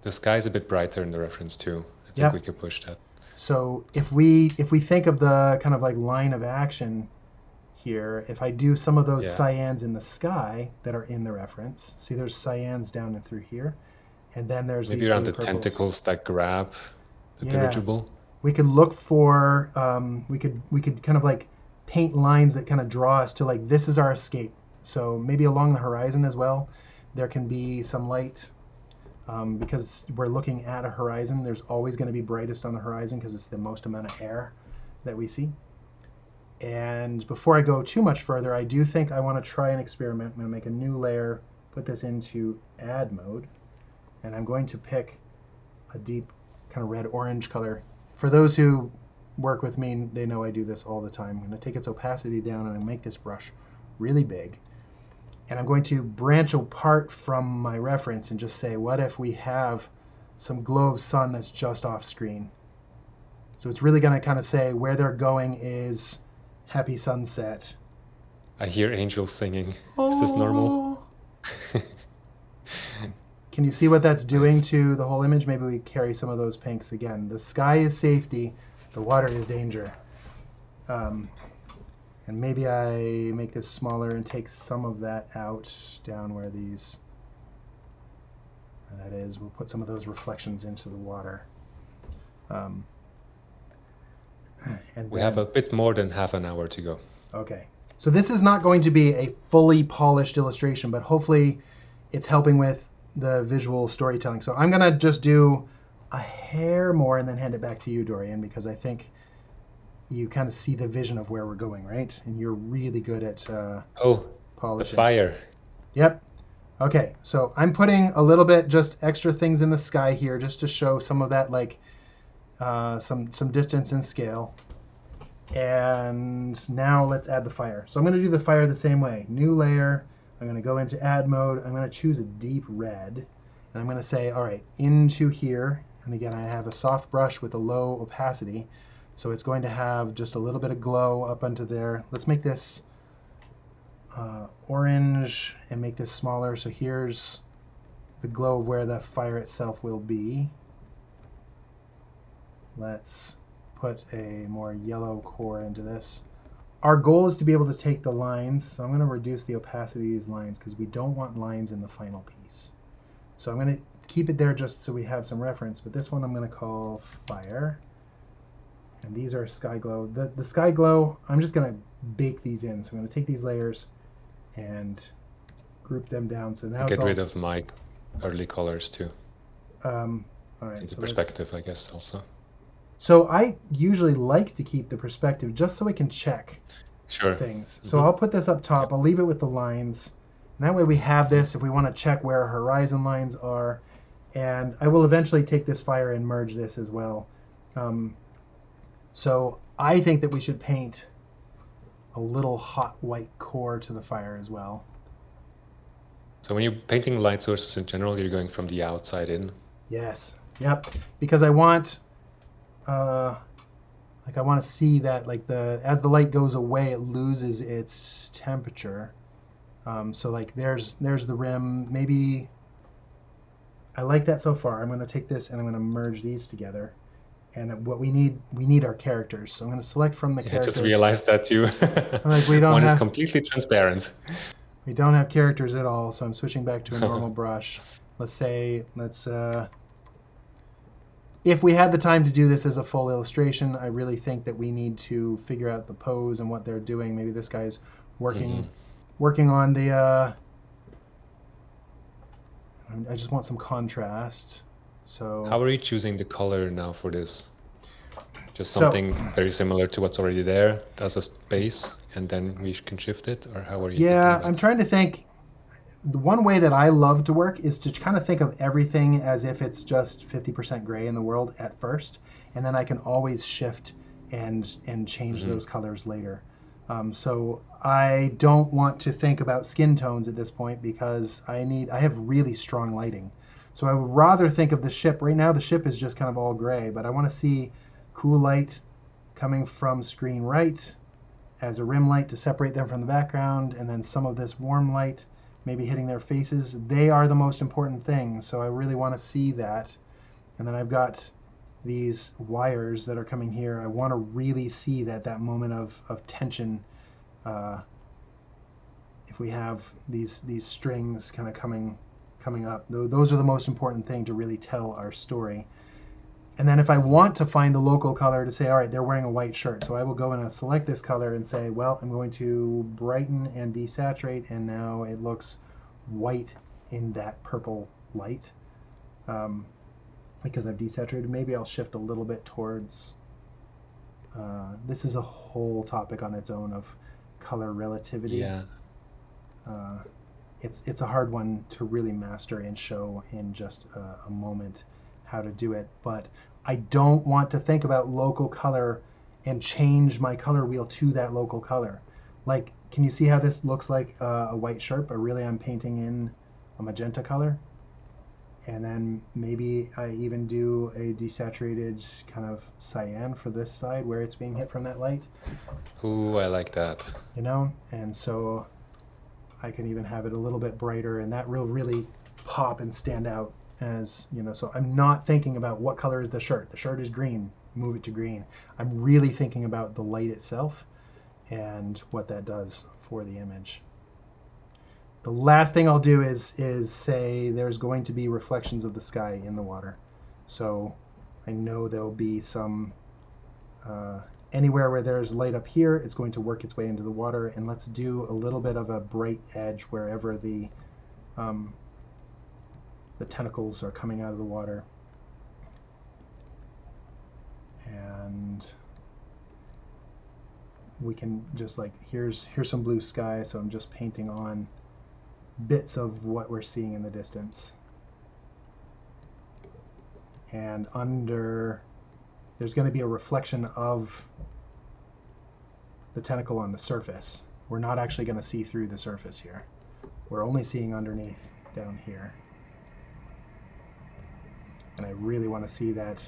The sky's a bit brighter in the reference too. I think Yep. we could push that. So if we think of the kind of like line of action here, if I do some of those Yeah. cyans in the sky that are in the reference, see there's cyans down and through here, and then there's Maybe these around blue the purples. tentacles that grab the Yeah. dirigible. We could look for we could kind of like paint lines that kind of draw us to like this is our escape. So maybe along the horizon as well, there can be some light. Because we're looking at a horizon, there's always going to be brightest on the horizon because it's the most amount of air that we see. And before I go too much further, I do think I want to try an experiment. I'm going to make a new layer, put this into add mode, and I'm going to pick a deep kind of red-orange color. For those who work with me, they know I do this all the time. I'm going to take its opacity down and make this brush really big. And I'm going to branch apart from my reference and just say, what if we have some glow of sun that's just off screen? So it's really going to kind of say where they're going is happy sunset. I hear angels singing. Is this normal? Can you see what that's doing to the whole image? Maybe we carry some of those pinks again. The sky is safety. The water is danger. And maybe I make this smaller and take some of that out down where these, where that is. We'll put some of those reflections into the water. And We have a bit more than half an hour to go. Okay. So this is not going to be a fully polished illustration, but hopefully it's helping with the visual storytelling. So I'm going to just do a hair more and then hand it back to you, Dorian, because I think you kind of see the vision of where we're going, right? And you're really good at Oh, polishing. the fire. Yep. Okay, so I'm putting a little bit just extra things in the sky here just to show some of that, like some distance and scale. And now let's add the fire. So I'm going to do the fire the same way. New layer. I'm going to go into add mode. I'm going to choose a deep red. And I'm going to say, all right, into here. And again, I have a soft brush with a low opacity. So it's going to have just a little bit of glow up onto there. Let's make this orange and make this smaller. So here's the glow of where the fire itself will be. Let's put a more yellow core into this. Our goal is to be able to take the lines. So I'm going to reduce the opacity of these lines because we don't want lines in the final piece. So I'm going to keep it there just so we have some reference. But this one I'm going to call fire. And these are sky glow. The sky glow, I'm just going to bake these in. So I'm going to take these layers and group them down. So now Get rid of my early colors too. All right. Into perspective, I guess, also. So I usually like to keep the perspective just so I can check things. So I'll put this up top. I'll leave it with the lines. And that way we have this if we want to check where our horizon lines are. And I will eventually take this fire and merge this as well. So I think that we should paint a little hot white core to the fire as well. So when you're painting light sources in general, you're going from the outside in? Yes. Yep. Because I want... I want to see that as the light goes away, it loses its temperature. So like there's the rim. Maybe I like that so far. I'm going to take this and I'm going to merge these together. And what we need our characters. So I'm going to select from the characters. I just realized that too. One is completely transparent. We don't have characters at all. So I'm switching back to a normal brush. If we had the time to do this as a full illustration, I really think that we need to figure out the pose and what they're doing. Maybe this guy's working on the... I just want some contrast. So how are you choosing the color now for this? Just something very similar to what's already there as a base, and then we can shift it? Or how are you thinking about I'm trying to think. The one way that I love to work is to kind of think of everything as if it's just 50% gray in the world at first, and then I can always shift and change those colors later. So I don't want to think about skin tones at this point because I have really strong lighting. So I would rather think of the ship. Right now the ship is just kind of all gray, but I want to see cool light coming from screen right as a rim light to separate them from the background, and then some of this warm light maybe hitting their faces. They are the most important thing, so I really want to see that. And then I've got these wires that are coming here. I want to really see that moment of tension. If we have these strings kind of coming up, those are the most important thing to really tell our story. And then if I want to find the local color to say, all right, they're wearing a white shirt, so I will go and select this color and say, well, I'm going to brighten and desaturate, and now it looks white in that purple light. Because I've desaturated, maybe I'll shift a little bit towards... this is a whole topic on its own of color relativity. Yeah. It's a hard one to really master and show in just a moment how to do it, but I don't want to think about local color and change my color wheel to that local color. Like, can you see how this looks like a white shirt, but really I'm painting in a magenta color? And then maybe I even do a desaturated kind of cyan for this side where it's being hit from that light. Ooh, I like that. You know, and so I can even have it a little bit brighter, and that will really pop and stand out as, you know, so I'm not thinking about what color is the shirt. The shirt is green, move it to green. I'm really thinking about the light itself and what that does for the image. The last thing I'll do is say there's going to be reflections of the sky in the water. So I know there'll be some, anywhere where there's light up here, it's going to work its way into the water. And let's do a little bit of a bright edge wherever the tentacles are coming out of the water. And we can just like, here's some blue sky, so I'm just painting on bits of what we're seeing in the distance. And under, there's going to be a reflection of the tentacle on the surface. We're not actually going to see through the surface here. We're only seeing underneath down here. And I really want to see that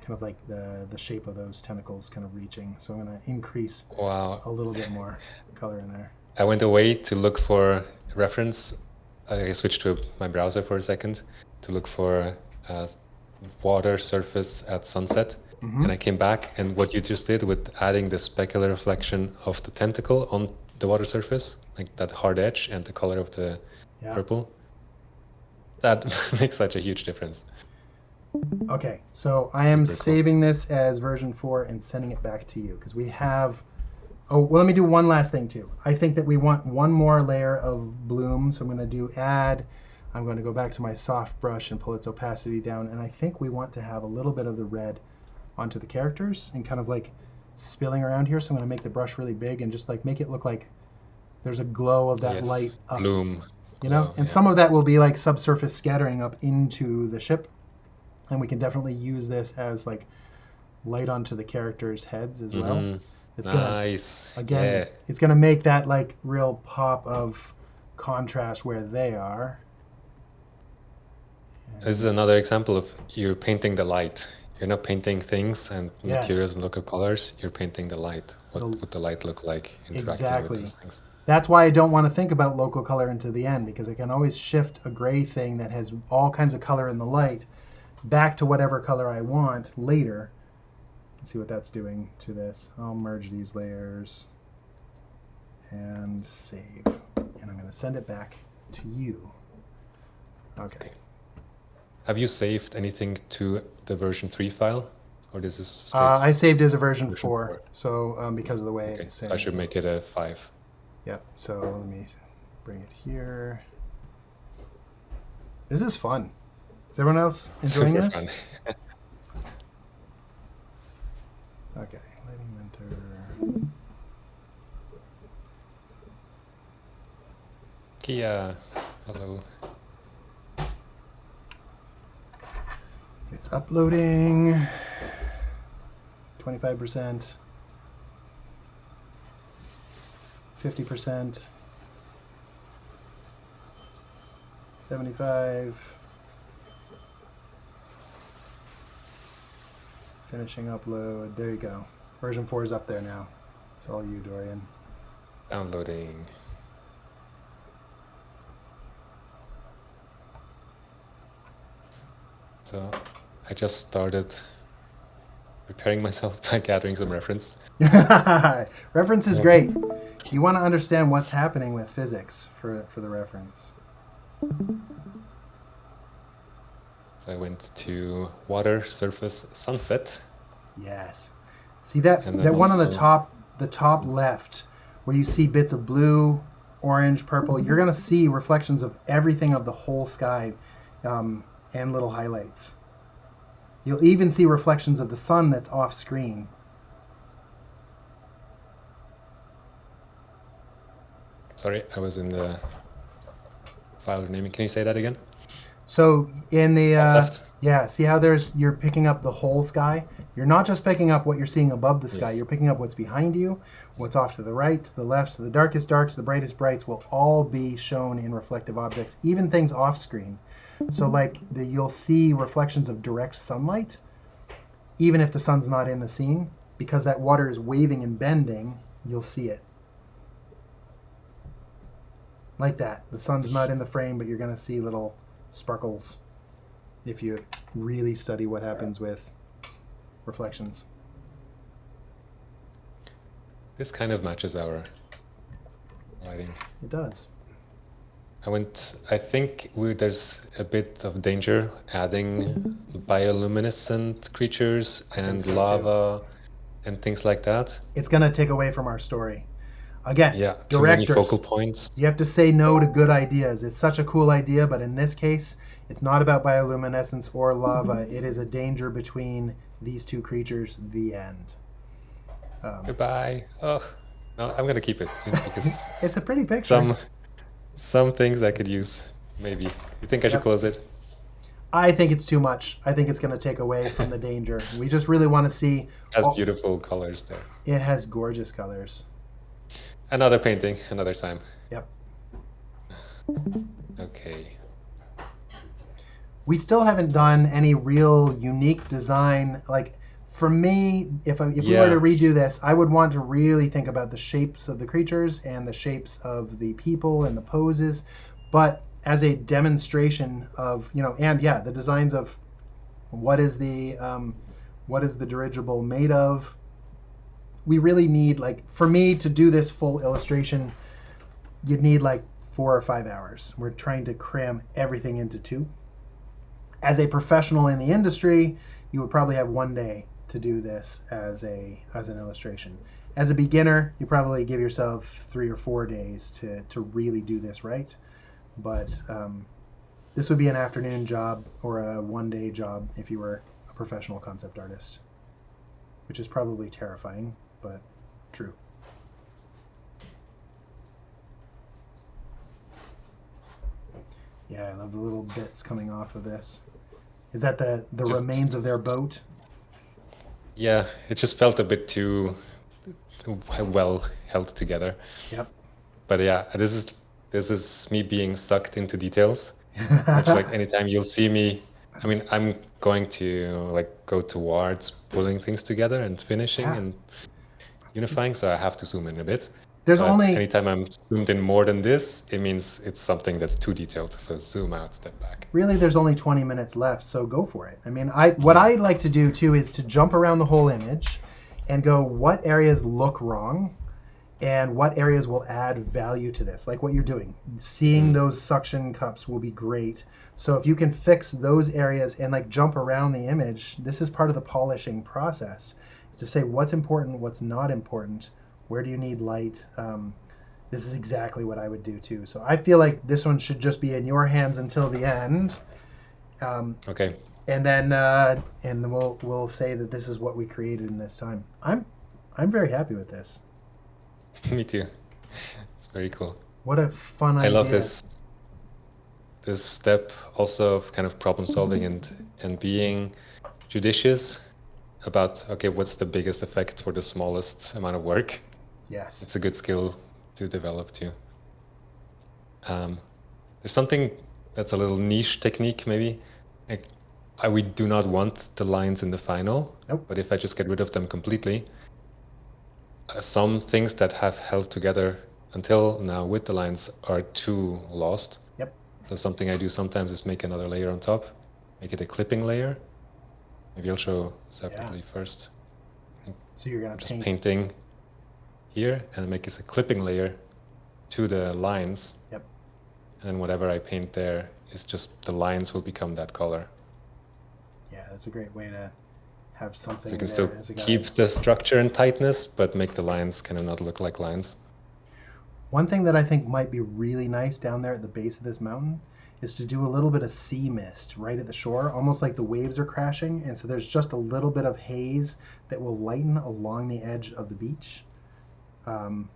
kind of like the shape of those tentacles kind of reaching. So I'm going to increase a little bit more color in there. I went away to look for reference. I switched to my browser for a second to look for water surface at sunset. And I came back, and what you just did with adding the specular reflection of the tentacle on the water surface, like that hard edge and the color of the purple, that makes such a huge difference. Okay, so I am Super cool. saving this as version 4 and sending it back to you because we have. Oh, well, let me do one last thing too. I think that we want one more layer of bloom, so I'm going to do add. I'm going to go back to my soft brush and pull its opacity down, and I think we want to have a little bit of the red onto the characters and kind of like spilling around here. So I'm going to make the brush really big and just like make it look like there's a glow of that light Yes, up, bloom, you know? glow. And Yeah. some of that will be like subsurface scattering up into the ship, and we can definitely use this as like light onto the characters' heads as well. Mm-hmm. It's gonna, Nice. again, Yeah. it's gonna make that like real pop of contrast where they are. This is And another example of you're painting the light. You're not painting things and yes, materials and local colors. You're painting the light. What the, would the light look like interacting with exactly. those things? That's why I don't want to think about local color into the end, because I can always shift a gray thing that has all kinds of color in the light back to whatever color I want later. Let's see what that's doing to this. I'll merge these layers and save. And I'm going to send it back to you. Okay. Have you saved anything to the version 3 file? Or this is straight I saved as a version version 4, 4? so because of the way Okay, it's so I should saved. make it a 5. Yep, so let me bring it here. This is fun. Is everyone else enjoying Super this? fun. Okay, lighting mentor. Kia, hello. It's uploading. 25%. 50%. 75. Finishing upload. There you go. Version 4 is up there now. It's all you, Dorian. Downloading. So I just started preparing myself by gathering some reference. Reference is great. You want to understand what's happening with physics for the reference. So I went to water, surface, sunset. Yes. See that And then that one on also, the top left, where you see bits of blue, orange, purple. You're gonna see reflections of everything of the whole sky, and little highlights. You'll even see reflections of the sun that's off screen. sorry, I was in the file naming. Can you say that again? So in the Top left? yeah, see how you're picking up the whole sky. You're not just picking up what you're seeing above the sky. Yes. You're picking up what's behind you, what's off to the right, to the left. So the darkest darks, the brightest brights will all be shown in reflective objects, even things off screen. So like you'll see reflections of direct sunlight, even if the sun's not in the scene, because that water is waving and bending. You'll see it like that. The sun's not in the frame, but you're going to see little sparkles if you really study what happens with reflections. This kind of matches our lighting. It does. I think there's a bit of danger adding bioluminescent creatures I think and so too. lava and things like that. It's going to take away from our story. Again, Yeah, too many directors, focal points. you have to say no to good ideas. It's such a cool idea, but in this case, it's not about bioluminescence or lava. It is a danger between these two creatures. The end. Goodbye. Oh, no, I'm gonna keep it because It's a pretty picture. some things I could use. Maybe. You think I should Yep. close it? I think it's too much. I think it's going to take away from the danger. We just really want to see. It has beautiful colors there. It has gorgeous colors. Another painting, another time. Yep. Okay. We still haven't done any real unique design. Like for me, if we were to redo this, I would want to really think about the shapes of the creatures and the shapes of the people and the poses, but as a demonstration of and yeah, the designs of what is the dirigible made of. We really need, like, for me to do this full illustration, you'd need like 4 or 5 hours. We're trying to cram everything into 2. As a professional in the industry, you would probably have 1 day to do this as an illustration. As a beginner, you probably give yourself 3 or 4 days to really do this right. But this would be an afternoon job or a 1 day job if you were a professional concept artist, which is probably terrifying, but true. Yeah, I love the little bits coming off of this. Is that the Just remains of their boat? yeah, it just felt a bit too well held together. Yep. But yeah, this is me being sucked into details, which like anytime you'll see me, I mean, I'm going to like go towards pulling things together and finishing Yeah. and unifying, so I have to zoom in a bit. There's But only anytime I'm zoomed in more than this, it means it's something that's too detailed. So zoom out, step back. really there's only 20 minutes left, so go for it. I mean, what I like to do too is to jump around the whole image and go what areas look wrong and what areas will add value to this, like what you're doing. Seeing those suction cups will be great. So if you can fix those areas and like jump around the image, this is part of the polishing process, is to say what's important, what's not important, where do you need light. This is exactly what I would do too. So I feel like this one should just be in your hands until the end. Okay. And then we'll say that this is what we created in this time. I'm very happy with this. Me too. It's very cool. What a fun I idea. love this step also of kind of problem solving and being judicious about, okay, what's the biggest effect for the smallest amount of work? Yes. It's a good skill to develop too. There's something that's a little niche technique maybe. Like, we do not want the lines in the final, Nope. but if I just get rid of them completely, some things that have held together until now with the lines are too lost. Yep. So something I do sometimes is make another layer on top, make it a clipping layer. Maybe I'll show separately first. So you're gonna Just paint. painting here and make this a clipping layer to the lines. Yep. And then whatever I paint there is just the lines will become that color. Yeah, that's a great way to have something So you can there still as a guide. keep the structure and tightness, but make the lines kind of not look like lines. One thing that I think might be really nice down there at the base of this mountain is to do a little bit of sea mist right at the shore, almost like the waves are crashing, and so there's just a little bit of haze that will lighten along the edge of the beach. And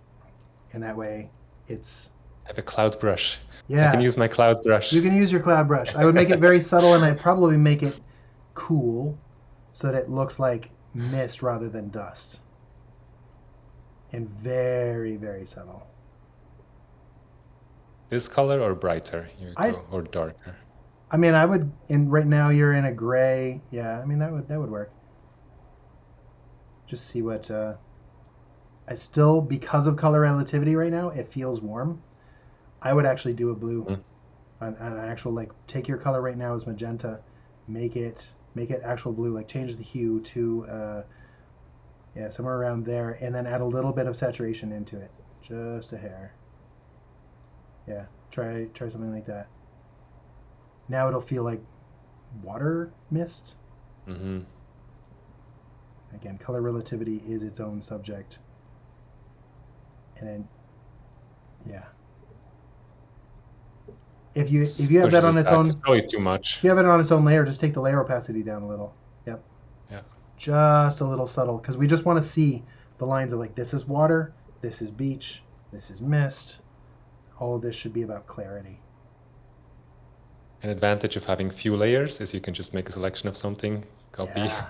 that way it's... I have a cloud brush. Yeah. I can use my cloud brush. You can use your cloud brush. I would make it very subtle, and I'd probably make it cool so that it looks like mist rather than dust. And very, very subtle. This color or brighter or darker? I mean, I would, and right now you're in a gray. Yeah, I mean, that would work. Just see what, I still, because of color relativity right now, it feels warm. I would actually do a blue. An actual, like, take your color right now as magenta, make it actual blue, like change the hue to, yeah, somewhere around there, and then add a little bit of saturation into it. Just a hair. Yeah, try something like that. Now it'll feel like water mist. Mm-hmm. Again, color relativity is its own subject. And then, yeah. If you have that on its own, it's probably too much. if you have it on its own layer, just take the layer opacity down a little. Yep. Yeah. Just a little subtle, because we just want to see the lines of like, this is water, this is beach, this is mist. All of this should be about clarity. An advantage of having few layers is you can just make a selection of something, copy. Yeah,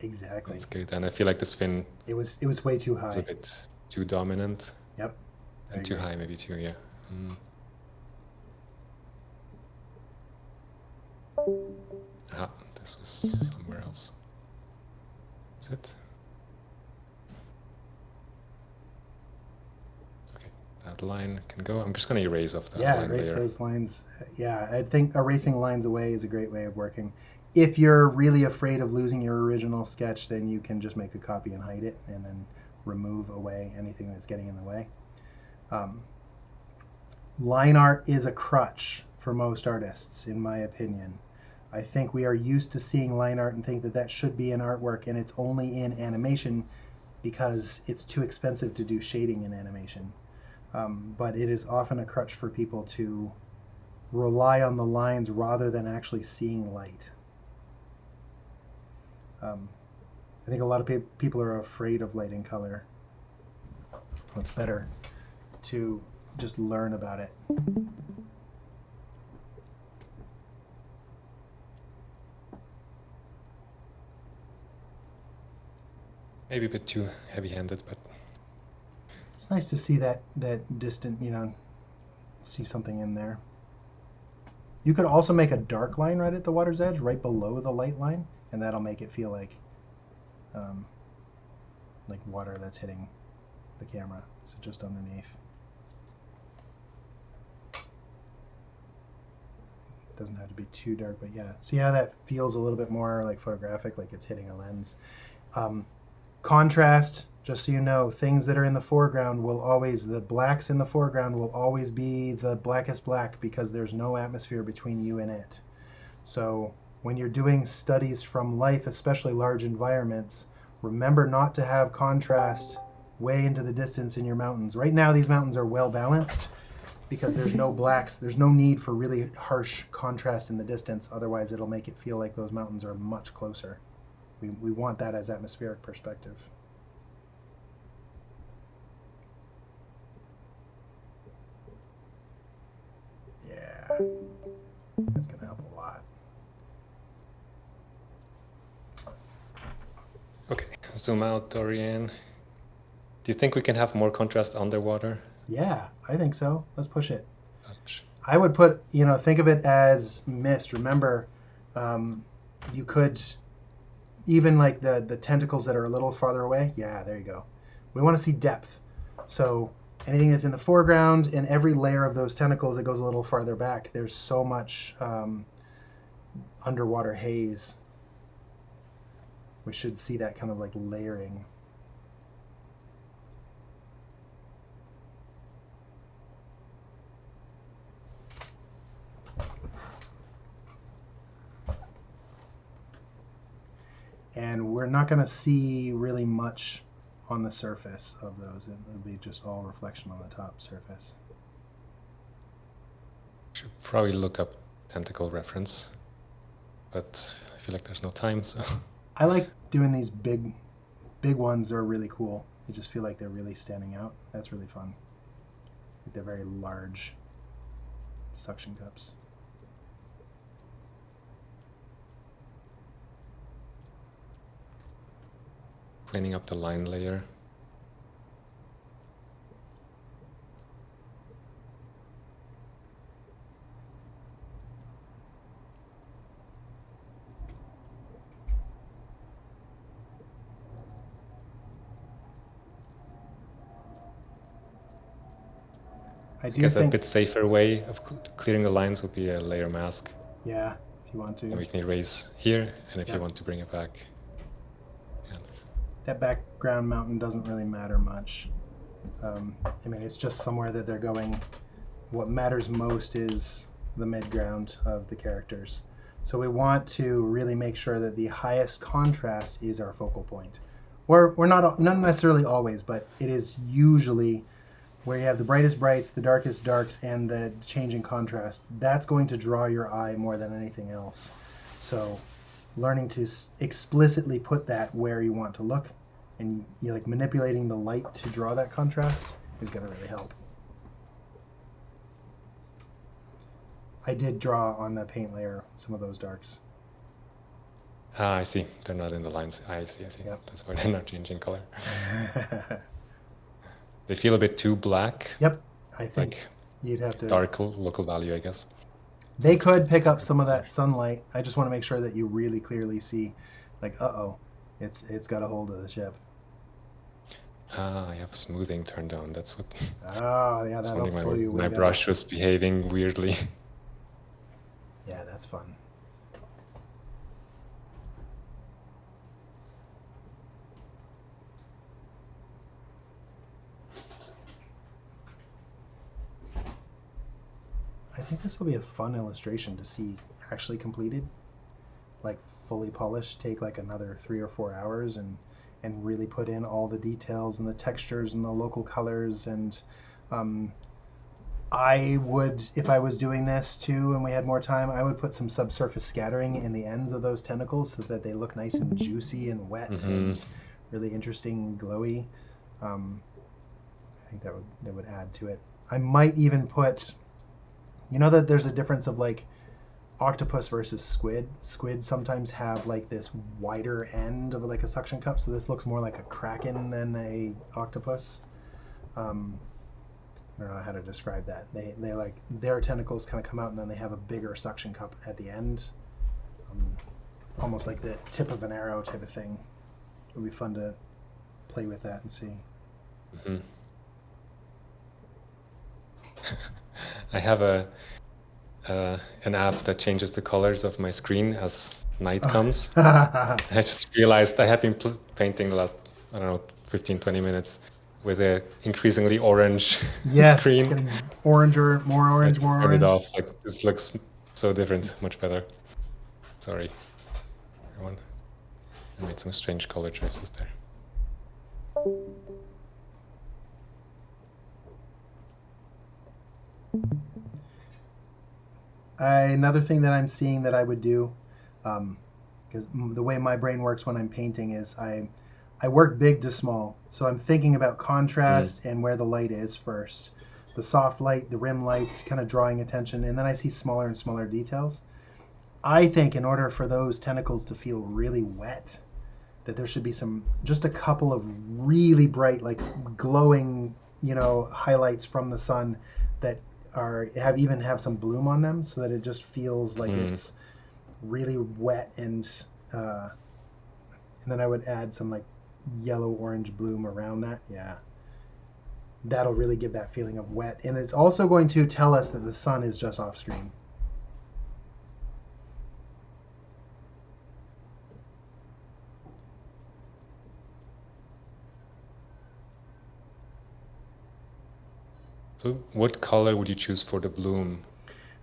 exactly. That's good. And I feel like this fin It was way too high. is a bit too dominant. Yep. And too high maybe too, yeah. Ah, this was somewhere else. Is it? Okay, that line can go. I'm just going to erase off that line erase layer. those lines. Yeah, I think erasing lines away is a great way of working. If you're really afraid of losing your original sketch, then you can just make a copy and hide it, and then remove away anything that's getting in the way. Line art is a crutch for most artists, in my opinion. I think we are used to seeing line art and think that that should be in artwork, and it's only in animation because it's too expensive to do shading in animation. But it is often a crutch for people to rely on the lines rather than actually seeing light. I think a lot of people are afraid of light and color. It's better to just learn about it. Maybe a bit too heavy-handed, but it's nice to see that distant, see something in there. You could also make a dark line right at the water's edge, right below the light line, and that'll make it feel like water that's hitting the camera. So just underneath. Doesn't have to be too dark, but yeah. See how that feels a little bit more like photographic, like it's hitting a lens. Contrast, just so you know, things that are in the foreground will always, the blacks in the foreground will always be the blackest black because there's no atmosphere between you and it. So when you're doing studies from life, especially large environments, remember not to have contrast way into the distance in your mountains. Right now, these mountains are well balanced because there's no blacks. There's no need for really harsh contrast in the distance. Otherwise, it'll make it feel like those mountains are much closer. We want that as atmospheric perspective. Yeah, that's going to help a lot. okay. Zoom out, Dorian. Do you think we can have more contrast underwater? Yeah, I think so. Let's push it. Much. I would put, think of it as mist. Remember, you could, even like the tentacles that are a little farther away. Yeah, there you go. We want to see depth. So anything that's in the foreground and every layer of those tentacles that goes a little farther back, there's so much underwater haze. We should see that kind of like layering. And we're not going to see really much on the surface of those. It'll be just all reflection on the top surface. Should probably look up tentacle reference, but I feel like there's no time, so. I like doing these big ones. Are really cool. They just feel like they're really standing out. That's really fun. Like they're very large suction cups. Cleaning up the line layer. I guess think a bit safer way of clearing the lines would be a layer mask. Yeah, if you want to. And we can erase here, and if you want to bring it back. That background mountain doesn't really matter much. It's just somewhere that they're going. What matters most is the midground of the characters. So we want to really make sure that the highest contrast is our focal point. We're not necessarily always, but it is usually where you have the brightest brights, the darkest darks, and the changing contrast. That's going to draw your eye more than anything else. So learning to explicitly put that where you want to look and manipulating the light to draw that contrast is going to really help. I did draw on the paint layer some of those darks. I see. They're not in the lines. I see. Yep. That's why they're not changing color. They feel a bit too black. Yep. I think you'd have to... Dark local value, I guess. They could pick up some of that sunlight. I just want to make sure that you really clearly see, it's got a hold of the ship. I have smoothing turned on. That's what... Oh, yeah, that'll slow you way down. My brush was behaving weirdly. Yeah, that's fun. I think this will be a fun illustration to see actually completed. like fully polished take like another 3 or 4 hours and really put in all the details and the textures and the local colors. And I would, if I was doing this too and we had more time, I would put some subsurface scattering in the ends of those tentacles so that they look nice and juicy and wet and really interesting, glowy. I think that would add to it. I might even put, you know, that there's a difference of like octopus versus squid. Squid sometimes have like this wider end of like a suction cup, so this looks more like a kraken than a octopus. I don't know how to describe that. They like their tentacles kind of come out and then they have a bigger suction cup at the end, almost like the tip of an arrow type of thing. It would be fun to play with that and see. Mm-hmm. I have an app that changes the colors of my screen as night comes. I just realized I have been painting the last, I don't know, 15, 20 minutes with a increasingly orange screen. Getting oranger, more orange, more turn orange. it off. Like, this looks so different, much better. Sorry, everyone. I made some strange color choices there. Another thing that I'm seeing that I would do, because the way my brain works when I'm painting is I work big to small. So I'm thinking about contrast and where the light is first. The soft light, the rim lights, kind of drawing attention, and then I see smaller and smaller details. I think in order for those tentacles to feel really wet, that there should be just a couple of really bright, like glowing, highlights from the sun that have some bloom on them, so that it just feels like it's really wet, and then I would add some like yellow orange bloom around that. Yeah, that'll really give that feeling of wet, and it's also going to tell us that the sun is just off stream. So what color would you choose for the bloom?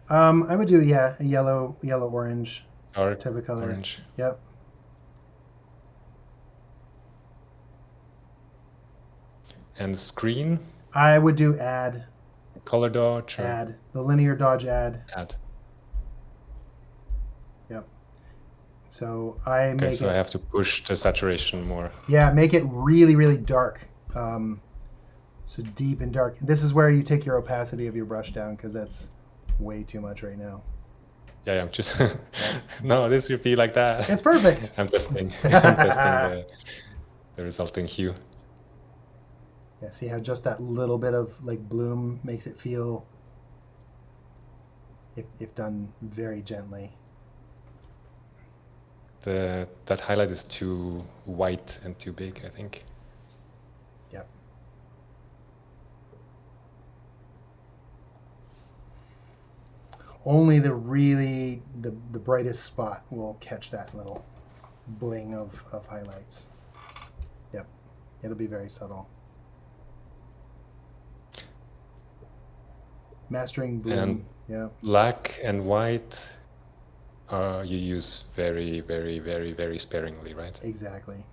I would do, a yellow orange Dark type of color. orange. Yep. And the screen? I would do add. Color dodge? Add. The linear dodge add. Add. Yep. So I have to push the saturation more. Yeah, make it really, really dark. So deep and dark. This is where you take your opacity of your brush down, because that's way too much right now. Yeah, I'm just... No, this should be like that. It's perfect. I'm testing the resulting hue. Yeah, see how just that little bit of like bloom makes it feel, if done very gently. That highlight is too white and too big, I think. Yep. Only the brightest spot will catch that little bling of highlights. Yep. It'll be very subtle. Mastering bloom. And yeah. Black and white you use very, very, very, very sparingly, right? Exactly.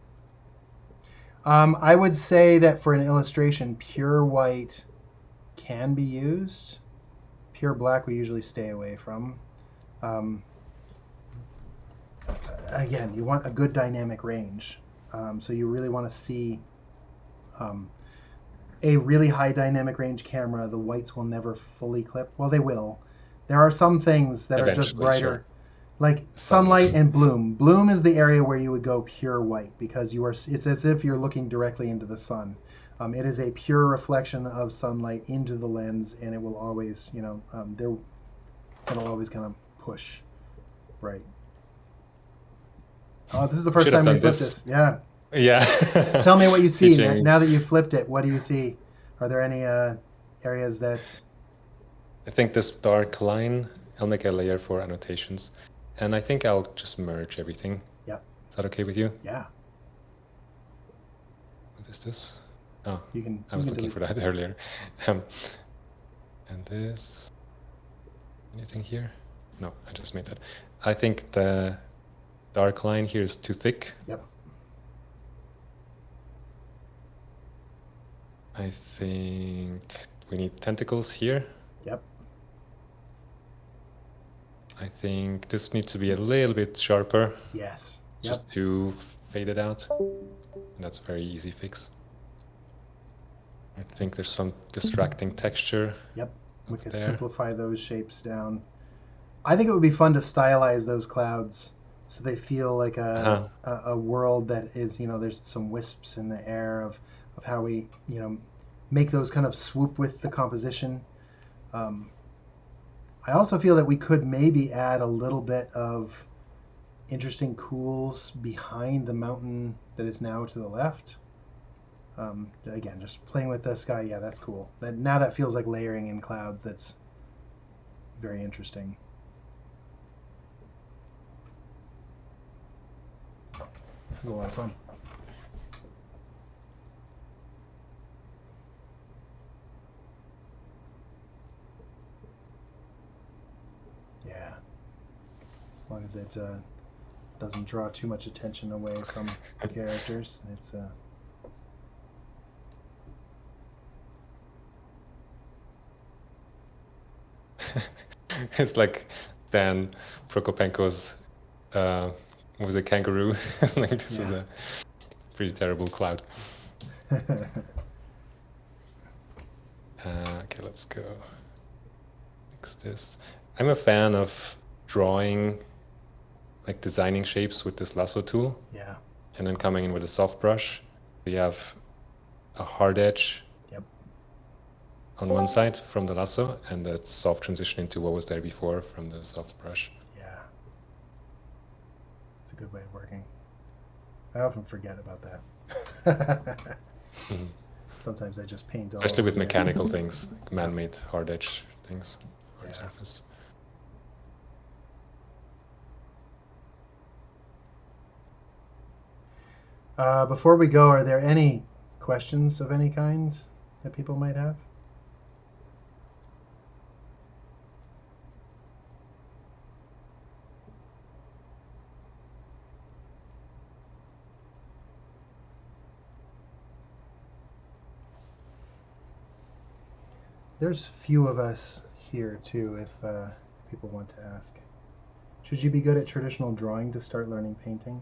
I would say that for an illustration, pure white can be used. Pure black we usually stay away from. Again, you want a good dynamic range. So you really want to see a really high dynamic range camera. The whites will never fully clip. Well, they will. There are some things that are just brighter. Sure. Like sunlight and bloom. Bloom is the area where you would go pure white, because it's as if you're looking directly into the sun. It is a pure reflection of sunlight into the lens, and it will always, it'll always kind of push bright. Oh, this is the first time we flipped this. Yeah. Yeah. Tell me what you see now that you've flipped it. What do you see? Are there any areas that... I think this dark line, I'll make a layer for annotations. And I think I'll just merge everything. Yeah. Is that okay with you? Yeah. What is this? Oh, I was looking for that earlier. And this... Anything here? No, I just made that. I think the dark line here is too thick. Yep. I think we need tentacles here. Yep. I think this needs to be a little bit sharper. Yes. Just to fade it out. And that's a very easy fix. I think there's some distracting texture. Yep. We could there. simplify those shapes down. I think it would be fun to stylize those clouds so they feel like a world that is, there's some wisps in the air of how we, make those kind of swoop with the composition. I also feel that we could maybe add a little bit of interesting cools behind the mountain that is now to the left. Again, just playing with the sky. Yeah, that's cool. Now that feels like layering in clouds. That's very interesting. This is a lot of fun. Yeah. As long as it doesn't draw too much attention away from the characters, it's It's like Dan Prokopenko's was a kangaroo. Like this is a pretty terrible cloud. Okay, let's go. Fix this. I'm a fan of drawing, like designing shapes with this lasso tool. Yeah. And then coming in with a soft brush. We have a hard edge on one side from the lasso and that soft transition into what was there before from the soft brush. Yeah. It's a good way of working. I often forget about that. Sometimes I just paint all especially with mechanical things, like man-made hard edge things, hard surface. Before we go, are there any questions of any kind that people might have? There's few of us here too, if people want to ask. Should you be good at traditional drawing to start learning painting?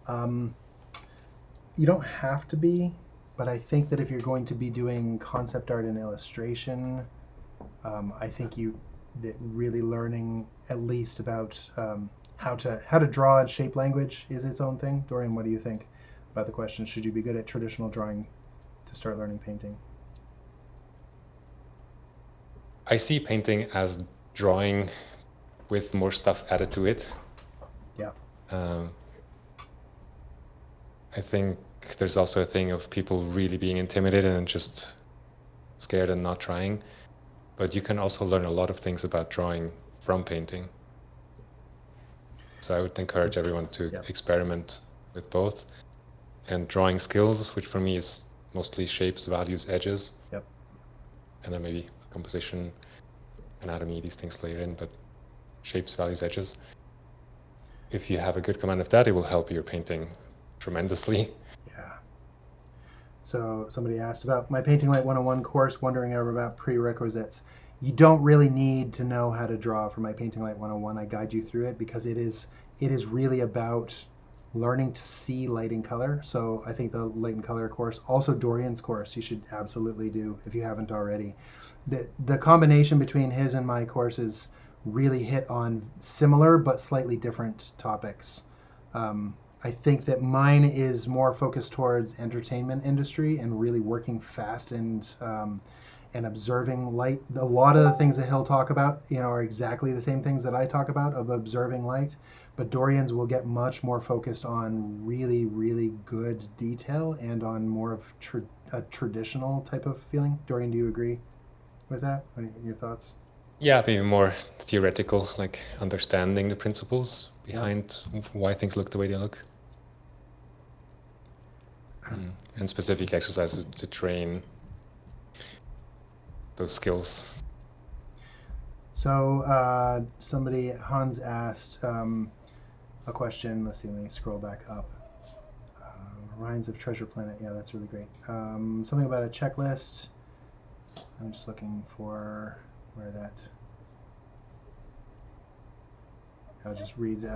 You don't have to be, but I think that if you're going to be doing concept art and illustration, I think that really learning at least about how to draw and shape language is its own thing. Dorian, what do you think about the question? Should you be good at traditional drawing to start learning painting? I see painting as drawing with more stuff added to it. Yeah. I think there's also a thing of people really being intimidated and just scared and not trying. But you can also learn a lot of things about drawing from painting. So I would encourage everyone to experiment with both. And drawing skills, which for me is mostly shapes, values, edges. Yep. And then maybe composition, anatomy, these things later in, but shapes, values, edges. If you have a good command of that, it will help your painting tremendously. Yeah. So somebody asked about my Painting Light 101 course, wondering about prerequisites. You don't really need to know how to draw for my Painting Light 101. I guide you through it because it is really about learning to see light and color. So I think the light and color course, also Dorian's course, you should absolutely do if you haven't already. The combination between his and my courses really hit on similar but slightly different topics. I think that mine is more focused towards entertainment industry and really working fast and observing light. A lot of the things that he'll talk about, are exactly the same things that I talk about of observing light. But Dorian's will get much more focused on really, really good detail and on more of a traditional type of feeling. Dorian, do you agree with that? What are your thoughts? Yeah, maybe more theoretical, like understanding the principles behind why things look the way they look. And specific exercises to train those skills. So somebody, Hans asked, a question. Let's see, let me scroll back up. Rhymes of Treasure Planet. Yeah, that's really great. Something about a checklist. I'm just looking for where that. I'll just read.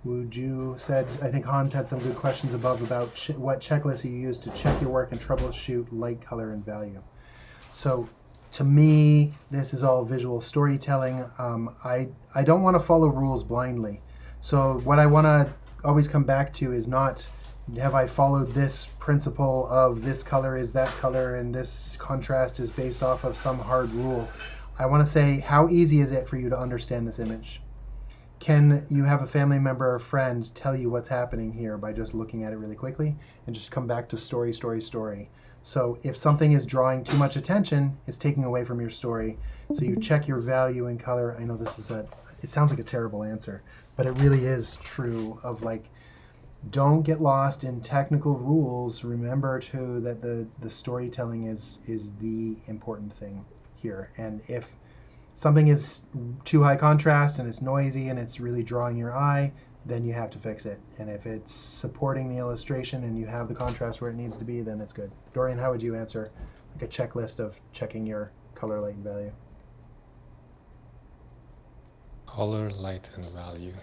Wuju said, I think Hans had some good questions above about what checklists you use to check your work and troubleshoot light, color, and value. So, to me, this is all visual storytelling. I don't want to follow rules blindly. So what I want to always come back to is not, have I followed this principle of this color is that color and this contrast is based off of some hard rule. I want to say, how easy is it for you to understand this image? Can you have a family member or friend tell you what's happening here by just looking at it really quickly and just come back to story, story, story? So if something is drawing too much attention, it's taking away from your story. So you check your value and color. I know this is it sounds like a terrible answer, but it really is true of like, don't get lost in technical rules. Remember too that the storytelling is the important thing here. And if something is too high contrast and it's noisy and it's really drawing your eye, then you have to fix it. And if it's supporting the illustration and you have the contrast where it needs to be, then it's good. Dorian, how would you answer like a checklist of checking your color, light, and value? Color, light, and value.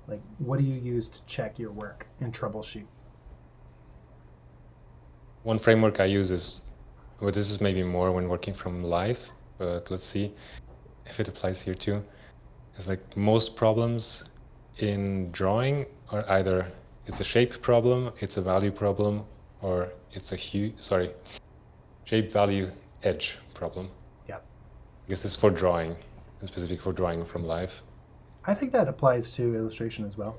Like, what do you use to check your work and troubleshoot? One framework I use is, well, this is maybe more when working from live, but let's see if it applies here too. It's like most problems in drawing are either it's a shape problem, it's a value problem, or it's a shape, value, edge problem. Yeah. I guess this is for drawing, and specific for drawing from live. I think that applies to illustration as well.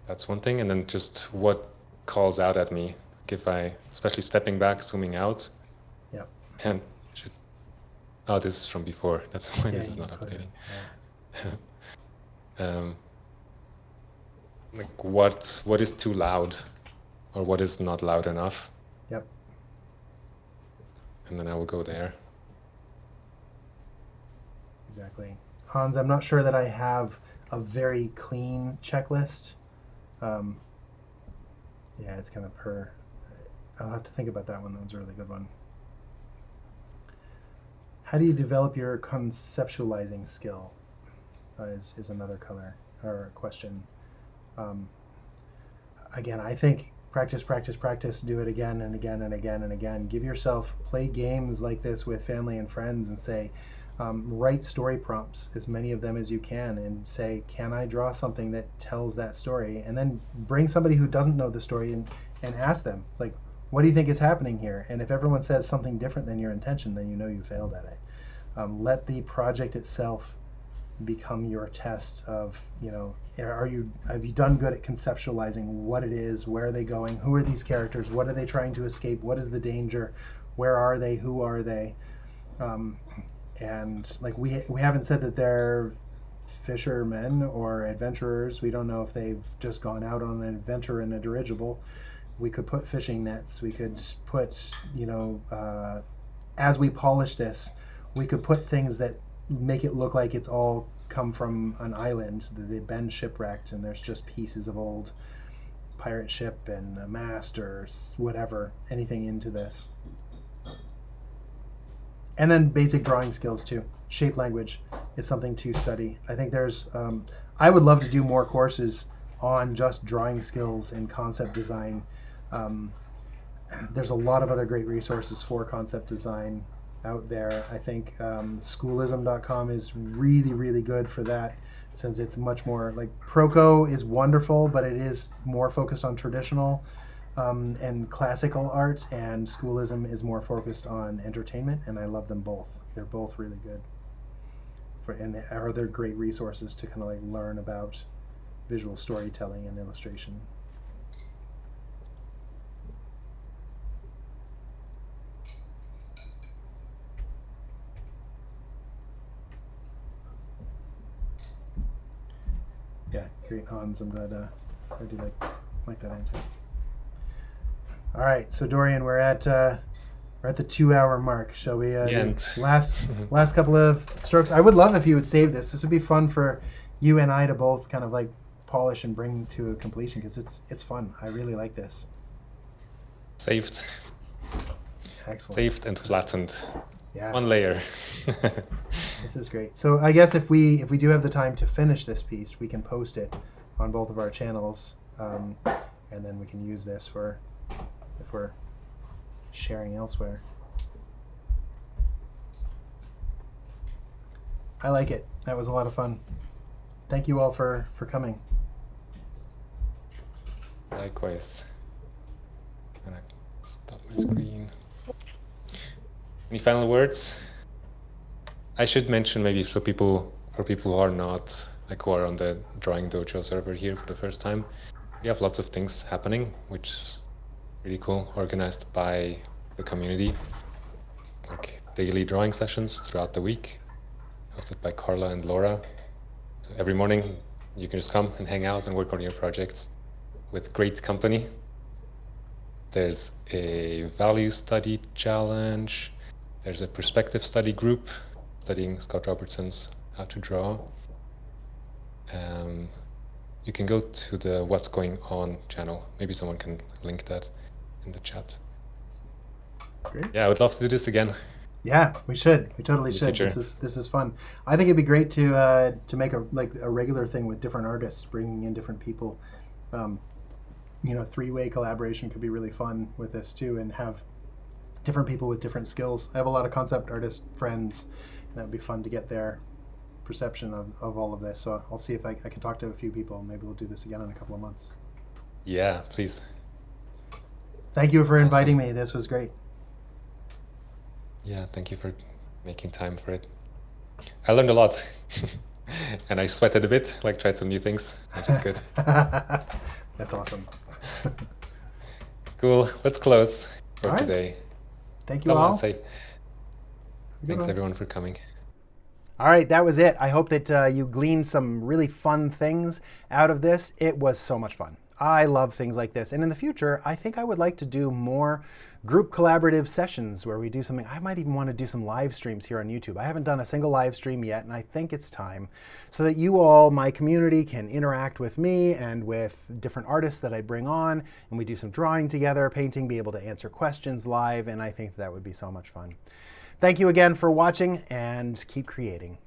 That's one thing, and then just what calls out at me. If I, especially stepping back, zooming out. Yeah. And oh, this is from before. That's why this is not updating. Yeah. Like what is too loud, or what is not loud enough. Yep. And then I will go there. Exactly. Hans, I'm not sure that I have a very clean checklist. Yeah, it's kind of per. I'll have to think about that one. That was a really good one. How do you develop your conceptualizing skill? Is another color or question. Again, I think practice, practice, practice. Do it again and again and again and again. Give yourself, play games like this with family and friends and say, write story prompts, as many of them as you can, and say, can I draw something that tells that story? And then bring somebody who doesn't know the story and ask them. It's like, what do you think is happening here? And if everyone says something different than your intention, then you know you failed at it. Let the project itself become your test of, have you done good at conceptualizing what it is, where are they going, who are these characters, what are they trying to escape, what is the danger, where are they, who are they? And like we haven't said that they're fishermen or adventurers. We don't know if they've just gone out on an adventure in a dirigible. We could put fishing nets. We could put, as we polish this, we could put things that make it look like it's all come from an island that they've been shipwrecked and there's just pieces of old pirate ship and a mast or whatever, anything into this. And then basic drawing skills too. Shape language is something to study. I think there's, I would love to do more courses on just drawing skills and concept design. There's a lot of other great resources for concept design out there. I think schoolism.com is really, really good for that, since it's much more like Proco is wonderful, but it is more focused on traditional and classical art, and Schoolism is more focused on entertainment, and I love them both. They're both really good. And they're great resources to kind of like learn about visual storytelling and illustration. Yeah, great, Hans. I'm glad I do like that answer. All right, so Dorian, we're at We're at the 2-hour mark. Shall we? The end. Last couple of strokes. I would love if you would save this. This would be fun for you and I to both kind of like polish and bring to a completion because it's fun. I really like this. Saved. Excellent. Saved and flattened. Yeah. One layer. This is great. So I guess if we do have the time to finish this piece, we can post it on both of our channels, and then we can use this for if we're sharing elsewhere. I like it. That was a lot of fun. Thank you all for coming. Likewise. Gonna stop my screen. Any final words? I should mention maybe for people who are not who are on the Drawing Dojo server here for the first time, we have lots of things happening, which is really cool, organized by the community, like daily drawing sessions throughout the week, hosted by Carla and Laura. So every morning you can just come and hang out and work on your projects with great company. There's a value study challenge. There's a perspective study group studying Scott Robertson's How to Draw. You can go to the What's Going On channel. Maybe someone can link that in the chat. Great. Yeah, I would love to do this again. Yeah, we should. We totally should. Future. This is fun. I think it'd be great to make a regular thing with different artists, bringing in different people. Three-way collaboration could be really fun with this too, and have different people with different skills. I have a lot of concept artist friends, and that would be fun to get their perception of all of this. So I'll see if I can talk to a few people. Maybe we'll do this again in a couple of months. Yeah, please. Thank you for inviting me. This was great. Yeah, thank you for making time for it. I learned a lot. And I sweated a bit, tried some new things, which is good. That's awesome. Cool. Let's close for today. Thank you all. Thanks everyone for coming. All right, that was it. I hope that you gleaned some really fun things out of this. It was so much fun. I love things like this. And in the future, I think I would like to do more group collaborative sessions where we do something. I might even want to do some live streams here on YouTube. I haven't done a single live stream yet, and I think it's time so that you all, my community, can interact with me and with different artists that I bring on, and we do some drawing together, painting, be able to answer questions live, and I think that would be so much fun. Thank you again for watching, and keep creating.